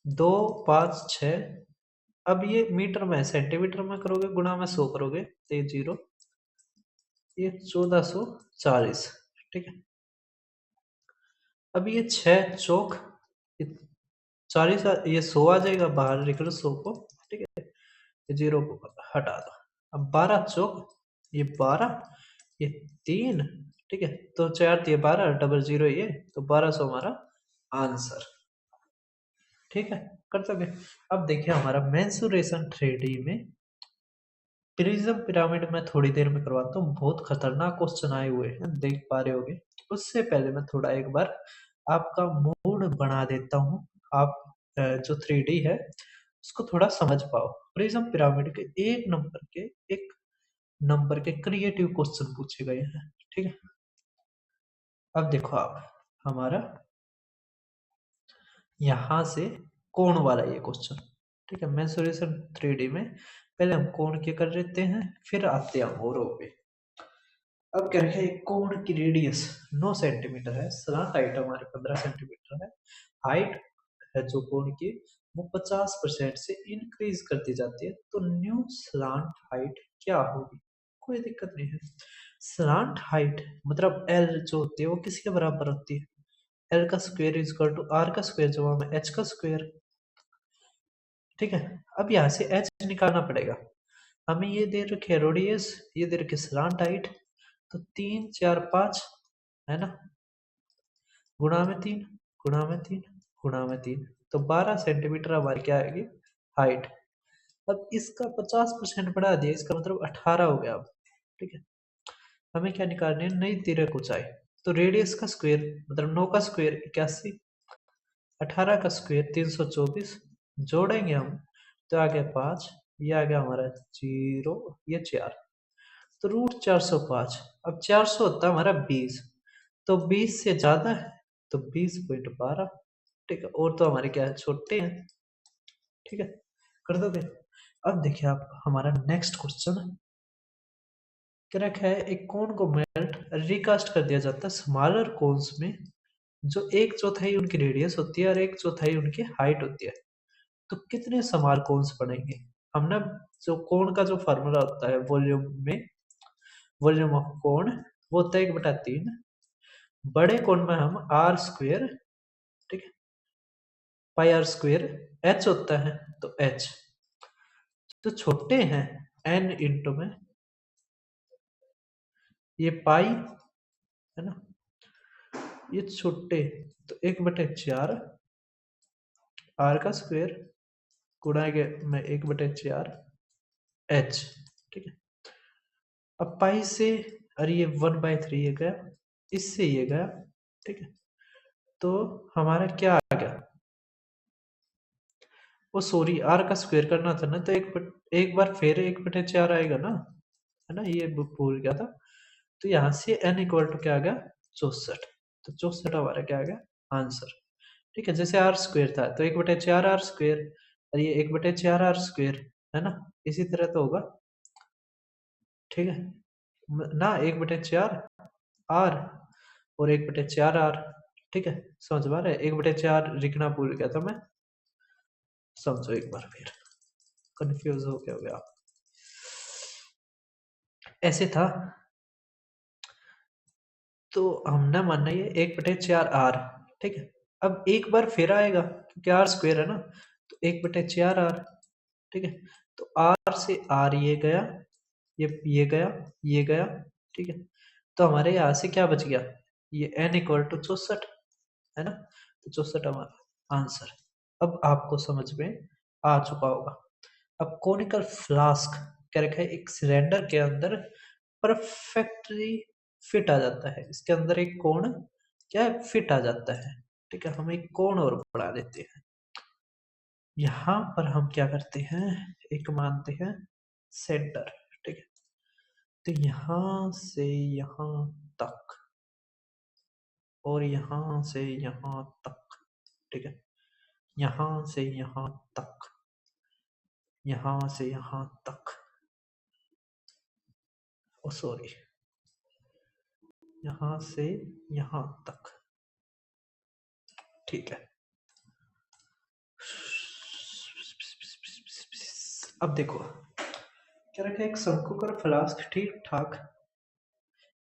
256, अब ये मीटर में सेंटीमीटर में करोगे, गुणा में 100 करोगे तो ये 0, ये 1440, ठीक है। अब ये 6 चौक, ये 40, ये 100 आ जाएगा, बाहर लिख लो 100 को, ठीक है, ये 0 को हटा दो। अब 12 चौक, ये 12, ये 3, ठीक है, तो 4 दिए 12, डबल 0 ये, तो 1200 हमारा आंसर, ठीक है, कर दोगे। अब देखिए हमारा मेंसुरेशन 3D में प्रिज्म पिरामिड में थोड़ी देर में करवाता हूँ, बहुत खतरनाक क्वेश्चन आए हुए हैं, देख पा रहे होगे। उससे पहले मैं थोड़ा एक बार आपका मूड बना देता हूँ, आप जो 3D है उसको थोड़ा समझ पाओ। प्रिज्म पिरामिड के एक नंबर के क्रिएटिव क्वेश्चन पूछे गए हैं, ठीक है। अब देखो आप, हमारा यहाँ से कोण वाला ये क्वेश्चन, ठीक है, मेंसुरेशन 3D में पहले हम कोण के कर लेते हैं, फिर आते हैं मोरों पे। अब क्या है, कोण की रेडियस 9 सेंटीमीटर है, सलाह हाइट हमारे 15 सेंटीमीटर है। हाइट है जो कोण की, वो 50% से इंक्रीज करती जाती है, तो न्यू स्लांट हाइट क्या होगी, कोई दिक्कत नहीं है। स्लांट हाइट मतलब एल जो होती है वो किसके बराबर होती है, एल का square is equal to R का स्क्वायर जमा में एच का स्क्वायर, ठीक है। अब यहाँ से एच निकालना पड़ेगा हमें, ये दे रखे है रेडियस, ये दे रखे स्लांट हाइट, तो 3 4 5, है ना, गुणा में 3, गुणा में 3, गुणा में 3, तो 12 सेंटीमीटर हमारी क्या आएगी, हाइट। अब इसका 50% बढ़ा दिया, इसका मतलब 18 हो गया अब, ठीक है। हमें क्या निकालनी है, नई तिरक ऊंचाई, तो रेडियस का स्क्वायर मतलब 9 का स्क्वायर 81, 18 का स्क्वायर 324, जोड़ेंगे हम तो आ गया 5, ये आ गया हमारा 0, ये 4, तो रूट 405। अब 400 होता है हमारा 20, तो 20 से ज्यादा है तो 20.12। ठीक है, और तो हमारे क्या है, छोटे हैं। ठीक है, कर दोगे। अब देखिए आप हमारा नेक्स्ट क्वेश्चन क्या रखा है, एक कोन को मेल्ट रिकास्ट कर दिया जाता है स्मॉलर कोन्स में, जो एक चौथाई उनकी रेडियस होती है और एक चौथाई उनकी हाइट होती है, तो कितने स्मॉल कोन्स बनेंगे। हमने जो कोन का जो फार्मूला होता है वॉल्यूम में, वॉल्यूम ऑफ कोन वो होता है 1/3, बड़े कोन में हम आर स्क्वेयर, ठीक है, पाई आर स्क्वेयर, एच होता है तो एच, तो छोटे हैं एन इंटू में ये पाई है ना, ये छोटे तो 1/4 आर का स्क्वेयर गुणा के में 1/4 एच। ठीक है, अब पाई से, अरे ये 1/3 ये गया, इससे ये गया। ठीक है, तो हमारा क्या आ गया, वो सॉरी आर का स्क्वायर करना था ना, तो एक बार फिर 1/4 आएगा ना, है ना, ये भूल गया था। तो यहाँ से n इक्वल टू क्या आ गया, 64, तो 64 हमारा क्या आ गया आंसर। ठीक है, जैसे आर स्क्वायर था तो 1/4 आर स्क्वायर, और ये 1/4 आर स्क्वायर, है ना, इसी तरह तो होगा। ठीक है ना, 1/4 आर और 1/4 आर। ठीक है, समझ पा रहे, 1/4 लिखना भूल गया था मैं, समझो एक बार फिर, कंफ्यूज हो गया होगा आप। ऐसे था, तो हमने मानना ये 1/4 आर। ठीक है, अब एक बार फिर आएगा क्योंकि आर स्क्वायर है ना, तो 1/4 आर। ठीक है, तो आर से आर ये गया, ये गया, ये गया। ठीक है, तो हमारे यहाँ से क्या बच गया, ये n इक्वल टू 64, है ना, तो 64 हमारा आंसर। अब आपको समझ में आ चुका होगा। अब कोनिकल फ्लास्क क्या रखा है, एक सिलेंडर के अंदर परफेक्टली फिट आ जाता है, इसके अंदर एक कोण क्या है, फिट आ जाता है। ठीक है, हम एक कोण और बढ़ा देते हैं, यहाँ पर हम क्या करते हैं, एक मानते हैं सेंटर। ठीक है, तो यहाँ से यहाँ तक और यहाँ से यहाँ तक। ठीक है, यहाँ से यहाँ तक, यहाँ से यहाँ तक, ओ सॉरी, यहाँ से यहाँ तक। ठीक है, अब देखो क्या रखा है, एक शंकुकर फ्लास्क ठीक ठाक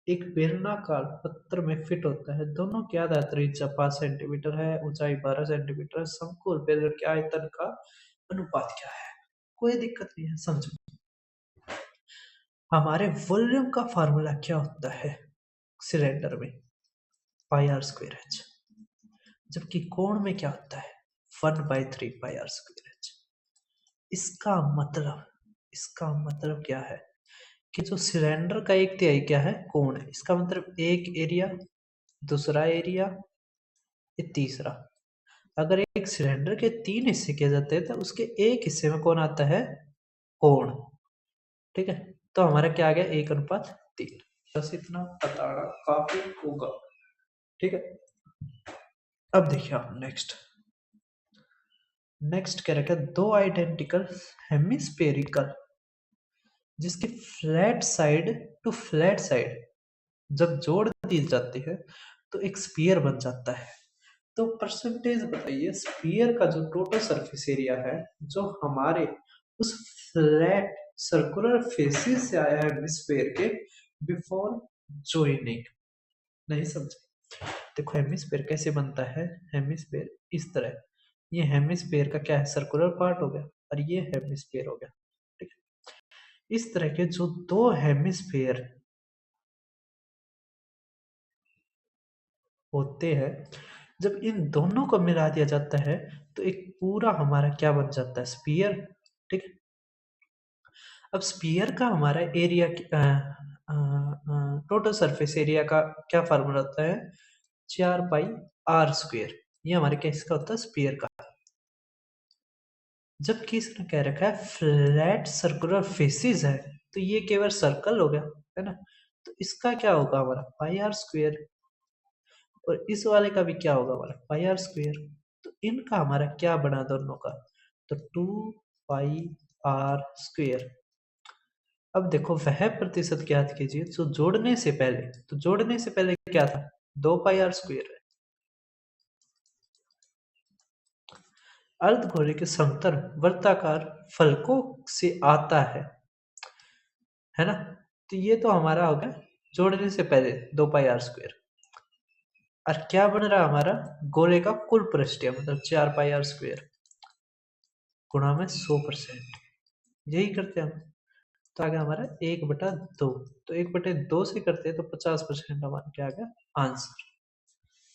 एक बेलनाकार पत्र में फिट होता है, दोनों की आधार त्रिज्या 5 सेंटीमीटर है, ऊंचाई 12 सेंटीमीटर है, शंकु और बेलन के आयतन का अनुपात क्या है। कोई दिक्कत नहीं है, समझो। हमारे वॉल्यूम का फार्मूला क्या होता है सिलेंडर में, पाई आर स्क्वायर एच, जबकि कोण में क्या होता है 1/3 पाई आर स्क्वायर एच। इसका मतलब क्या है कि जो सिलेंडर का एक तिहाई क्या है, कोण है, इसका मतलब एक एरिया, दूसरा एरिया, ये तीसरा। अगर एक सिलेंडर के 3 हिस्से किए जाते हैं तो उसके एक हिस्से में कौन आता है, कोण। ठीक है, तो हमारा क्या आ गया 1:3। बस इतना बताना काफी होगा। ठीक है, अब देखिए आप नेक्स्ट क्या रखा है, दो आइडेंटिकल हेमिस्फेरिकल जिसकी flat side to flat side जब जोड़ दी जाती है तो एक स्फीयर बन जाता है। तो परसेंटेज बताइए, स्फीयर का जो टोटल सरफेस एरिया है जो हमारे उस फ्लैट सर्कुलर फेसिस से आया है हेमिस्फीयर के बिफोर जॉइनिंग। नहीं समझे, देखो हेमिस्फीयर कैसे बनता है, हेमिस्फीयर इस तरह, ये हेमिस्फीयर का क्या है, सर्कुलर पार्ट हो गया और ये हेमिस्फीयर हो गया। ठीक है, इस तरह के जो दो हेमिस्फीयर होते हैं, जब इन दोनों को मिला दिया जाता है तो एक पूरा हमारा क्या बन जाता है, स्पीयर। ठीक है, अब स्पीयर का हमारा एरिया टोटल सरफेस एरिया का क्या फार्मूला होता है, 4 पाई आर स्क्वेयर। ये हमारे केस का होता है स्फीयर का। जबकि इसने कह रखा है फ्लैट सर्कुलर फेसिस है, तो ये केवल सर्कल हो गया, है ना। तो इसका क्या होगा हमारा पाई आर स्क्वेयर, और इस वाले का भी क्या होगा हमारा पाई आर स्क्वेयर। तो इनका हमारा क्या बना दोनों का, तो 2 पाई आर स्क्वेयर। अब देखो वह प्रतिशत ज्ञात कीजिए जो जोड़ने से पहले, तो जोड़ने से पहले क्या था 2 पाई आर स्क्वेयर। अर्धगोले के समतल वर्ताकार फलकों से आता है ना। तो ये तो हमारा हो गया जोड़ने से पहले 2 पाई आर स्क्वेयर। और क्या बन रहा है हमारा गोले का कुल पृष्ठीय मतलब 4 पाई आर स्क्वेयर गुणा में 100%, यही करते हैं हम। तो आ गया हमारा 1/2, तो 1/2 से करते हैं तो 50% हमारा क्या आ गया आंसर।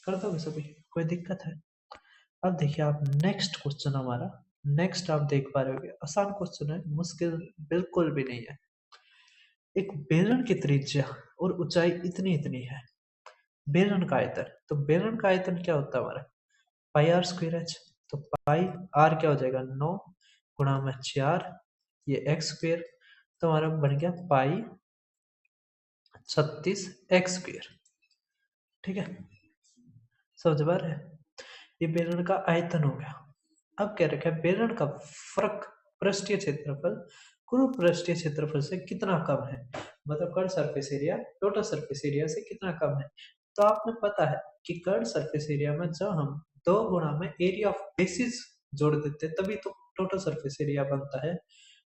कर दोगे सभी, कोई दिक्कत है। अब देखिए आप नेक्स्ट क्वेश्चन हमारा, नेक्स्ट आप देख पा रहे होगे आसान क्वेश्चन है, मुश्किल बिल्कुल भी नहीं है। एक बेलन की त्रिज्या और ऊंचाई इतनी इतनी है, बेलन का आयतन, तो बेलन का आयतन क्या होता है हमारा पाई आर स्क्वेयर एच। तो पाई आर क्या हो जाएगा 9 गुणा में 4, ये एक्स स्क्वेयर, तो हमारा बन गया पाई 36 एक्स स्क्वेयर। ठीक है, समझ पा रहे हैं, ये बेलन का आयतन हो गया। अब क्या रखा है बेलन का फर्क पृष्ठीय क्षेत्रफल कुल पृष्ठीय क्षेत्रफल से कितना कम है, मतलब curve surface area total surface area से कितना कम है। तो आपने पता है कि कर्व सरफेस एरिया में जब हम 2 गुणा में एरिया ऑफ बेसिस जोड़ देते हैं तभी तो टोटल सरफेस एरिया बनता है।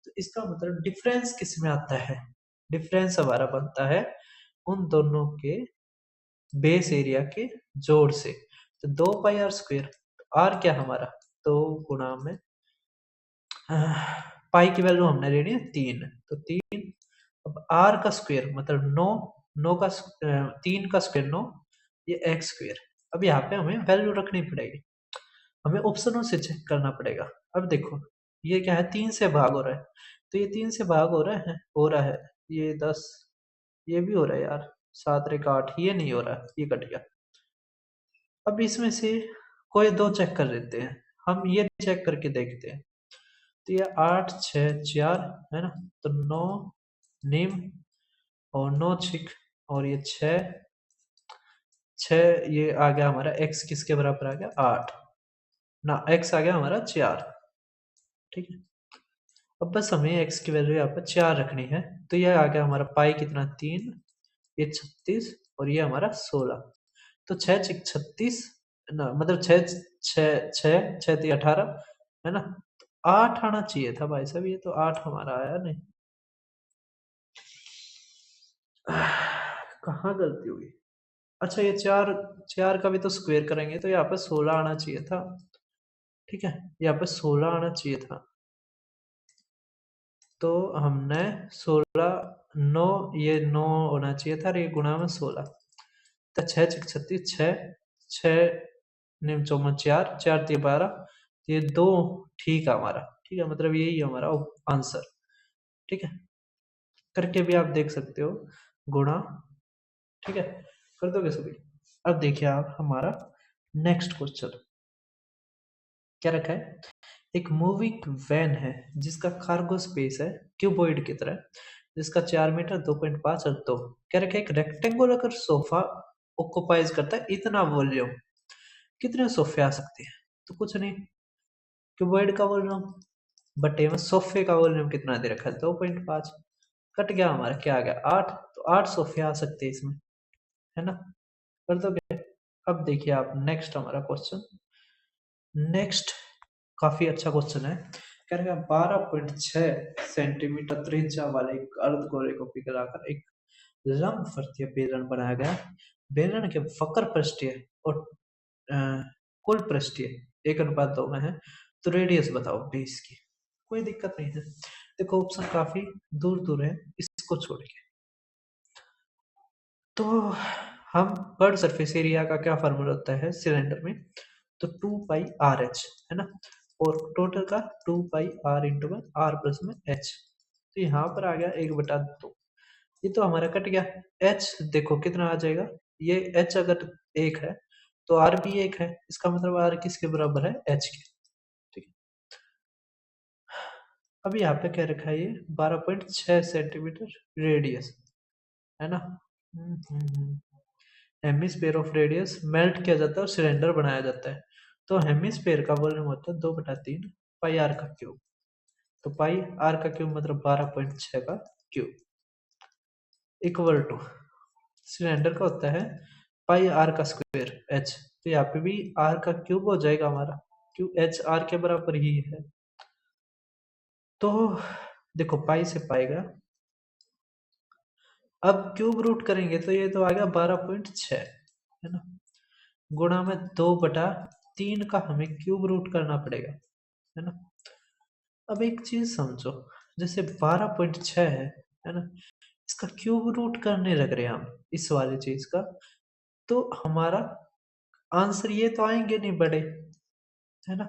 तो इसका मतलब डिफरेंस किस में आता है, डिफरेंस हमारा बनता है उन दोनों के बेस एरिया के जोड़ से। तो 2 पाई आर स्क्वेयर, आर क्या हमारा 2 गुणा में पाई की वैल्यू हमने लेनी है 3, तो 3। अब आर का स्क्वायर मतलब 9, 9 का 3 का स्क्वायर 9, ये एक्स स्क्वायर। अब यहाँ पे हमें वैल्यू रखनी पड़ेगी, हमें ऑप्शनों से चेक करना पड़ेगा। अब देखो ये क्या है 3 से भाग हो रहा है, तो ये 3 से भाग हो रहा है ये 10, ये भी हो रहा है यार 7 रे 8, ये नहीं हो रहा, ये कट गया। अब इसमें से कोई दो चेक कर लेते हैं, हम ये चेक करके देखते हैं। तो ये 8 6 4 है ना, तो 9 निम और 9 छिक, और ये 6 6, ये आ गया हमारा x किसके बराबर आ गया 8 ना, x आ गया हमारा 4। ठीक है, अब बस हमें x की वैल्यू यहाँ पर 4 रखनी है। तो ये आ गया हमारा पाई कितना 3, ये 36 और ये हमारा 16। तो 6 छिक 36 ना, मतलब 6 6 6 6 18 है ना। तो 8 आना चाहिए था भाई साहब, ये तो 8 हमारा आया नहीं। कहाँ गलती हुई, अच्छा ये 4 4 का भी तो स्क्वायर करेंगे तो यहाँ पे 16 आना चाहिए था। ठीक है, यहाँ पे 16 आना चाहिए था, तो हमने 16 9, ये 9 होना चाहिए था और ये गुणा में 16। तो 6 छिक 36 6 6 निम चौमा 4 4 3 12, ये 2 ठीक है हमारा। ठीक है, मतलब यही हमारा आंसर। ठीक है, करके भी आप देख सकते हो गुणा। ठीक है, कर दोगे सभी। अब देखिए आप हमारा नेक्स्ट क्वेश्चन क्या रखा है। एक मूविंग वैन है जिसका कार्गो स्पेस है क्यूबॉइड की तरह, जिसका 4 मीटर 2.5 और 2, क्या रखा है एक रेक्टेंगुलर अगर सोफा ऑक्युपाइज करता है इतना वॉल्यूम, कितने सोफे आ सकते हैं। तो कुछ नहीं, क्यूबॉइड का वॉल्यूम बटे में सोफे का वॉल्यूम कितना दे रखा है 2.5, कट गया हमारा क्या आ गया 8, तो 8 सोफे आ सकते हैं इसमें, है ना। कर दोगे। अब देखिए आप नेक्स्ट हमारा क्वेश्चन, नेक्स्ट काफी अच्छा क्वेश्चन है। कह रहे हैं 12.6 सेंटीमीटर त्रिज्या वाले एक अर्धगोले को पिघलाकर एक लंबवर्तीय बेलन बनाया गया। बेलन के वक्र पृष्ठीय और अ, कुल पृष्ठीय 1:2 में है, तो रेडियस बताओ बेस की। कोई दिक्कत नहीं है, देखो ऑप्शन काफी दूर दूर है इसको छोड़ के। तो हम कर्व सरफेस एरिया का क्या फार्मूला होता है सिलेंडर में, तो 2 पाई आर एच है ना, और टोटल का 2 पाई आर इंटू में आर प्लस में एच। तो यहाँ पर आ गया 1/2, ये तो हमारा कट गया। एच देखो कितना आ जाएगा, ये एच अगर 1 है तो आर भी 1 है, इसका मतलब आर किसके बराबर है, एच के। ठीक है, अब यहाँ पे क्या रखा है, ये 12.6 सेंटीमीटर रेडियस है ना। हेमिस्फेयर ऑफ रेडियस मेल्ट किया जाता है और सिलेंडर बनाया जाता है। तो हेमिस्फेयर का वॉल्यूम होता है 2/3 पाई आर का क्यूब। तो पाई आर का क्यूब मतलब 12.6 का क्यूब इक्वल टू सिलेंडर का होता है पाई आर का स्क्वायर एच। तो यहाँ पे भी आर का क्यूब हो जाएगा हमारा, क्यों एच आर के बराबर ही है। तो देखो पाई से पाई गया, अब क्यूब रूट करेंगे तो ये तो आ गया 12.6 है ना, गुणा में 2/3 का हमें क्यूब रूट करना पड़ेगा है ना। अब एक चीज समझो, जैसे 12.6 है ना, इसका क्यूब रूट करने लग रहे हैं हम इस वाली चीज का, तो हमारा आंसर ये तो आएंगे नहीं बड़े, है ना।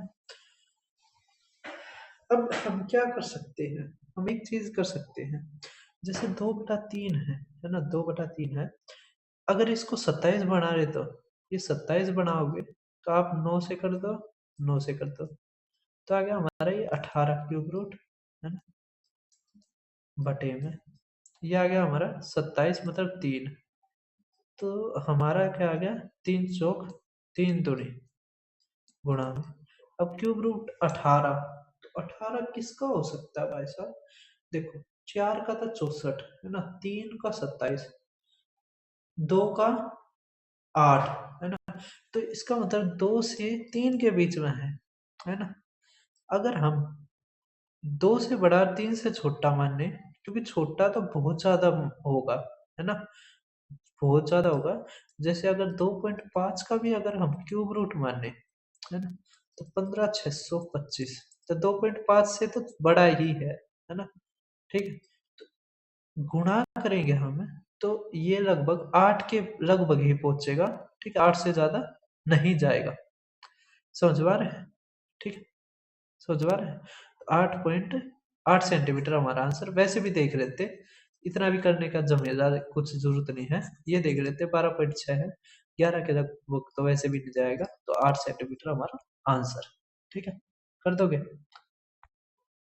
अब हम क्या कर सकते हैं, हम एक चीज कर सकते हैं, जैसे 2/3 है ना, 2/3 है, अगर इसको 27 बना रहे तो ये 27 बनाओगे तो आप 9 से कर दो, 9 से कर दो, तो आ गया हमारा ये 18 क्यूब रूट है ना, बटे में ये आ गया हमारा 27 मतलब 3। तो हमारा क्या आ गया, 3 चौक 3 दूनी गुणा में, अब क्यूब रूट 18, तो 18 किसका हो सकता है भाई साहब, देखो 4 का था 64 है ना, 3 का 27, 2 का 8 है ना, तो इसका मतलब 2 से 3 के बीच में है ना। अगर हम 2 से बड़ा 3 से छोटा मान लें, क्योंकि छोटा तो बहुत ज्यादा होगा है ना, बहुत ज्यादा होगा, जैसे अगर 2.5 का भी अगर हम क्यूब रूट मान लें है ना, तो 15,625, तो 2.5 से तो बड़ा ही है ना। ठीक है, गुणा करेंगे हम तो ये लगभग 8 के लगभग ही पहुंचेगा। ठीक है, 8 से ज्यादा नहीं जाएगा, समझ पा रहे हैं। ठीक है, समझ पा रहे हैं, 8.8 सेंटीमीटर हमारा आंसर। वैसे भी देख लेते, इतना भी करने का झमेला कुछ जरूरत नहीं है, ये देख लेते 12.6 है, 11 के लगभग तो वैसे भी नहीं जाएगा, तो 8 सेंटीमीटर हमारा आंसर। ठीक है, कर दोगे।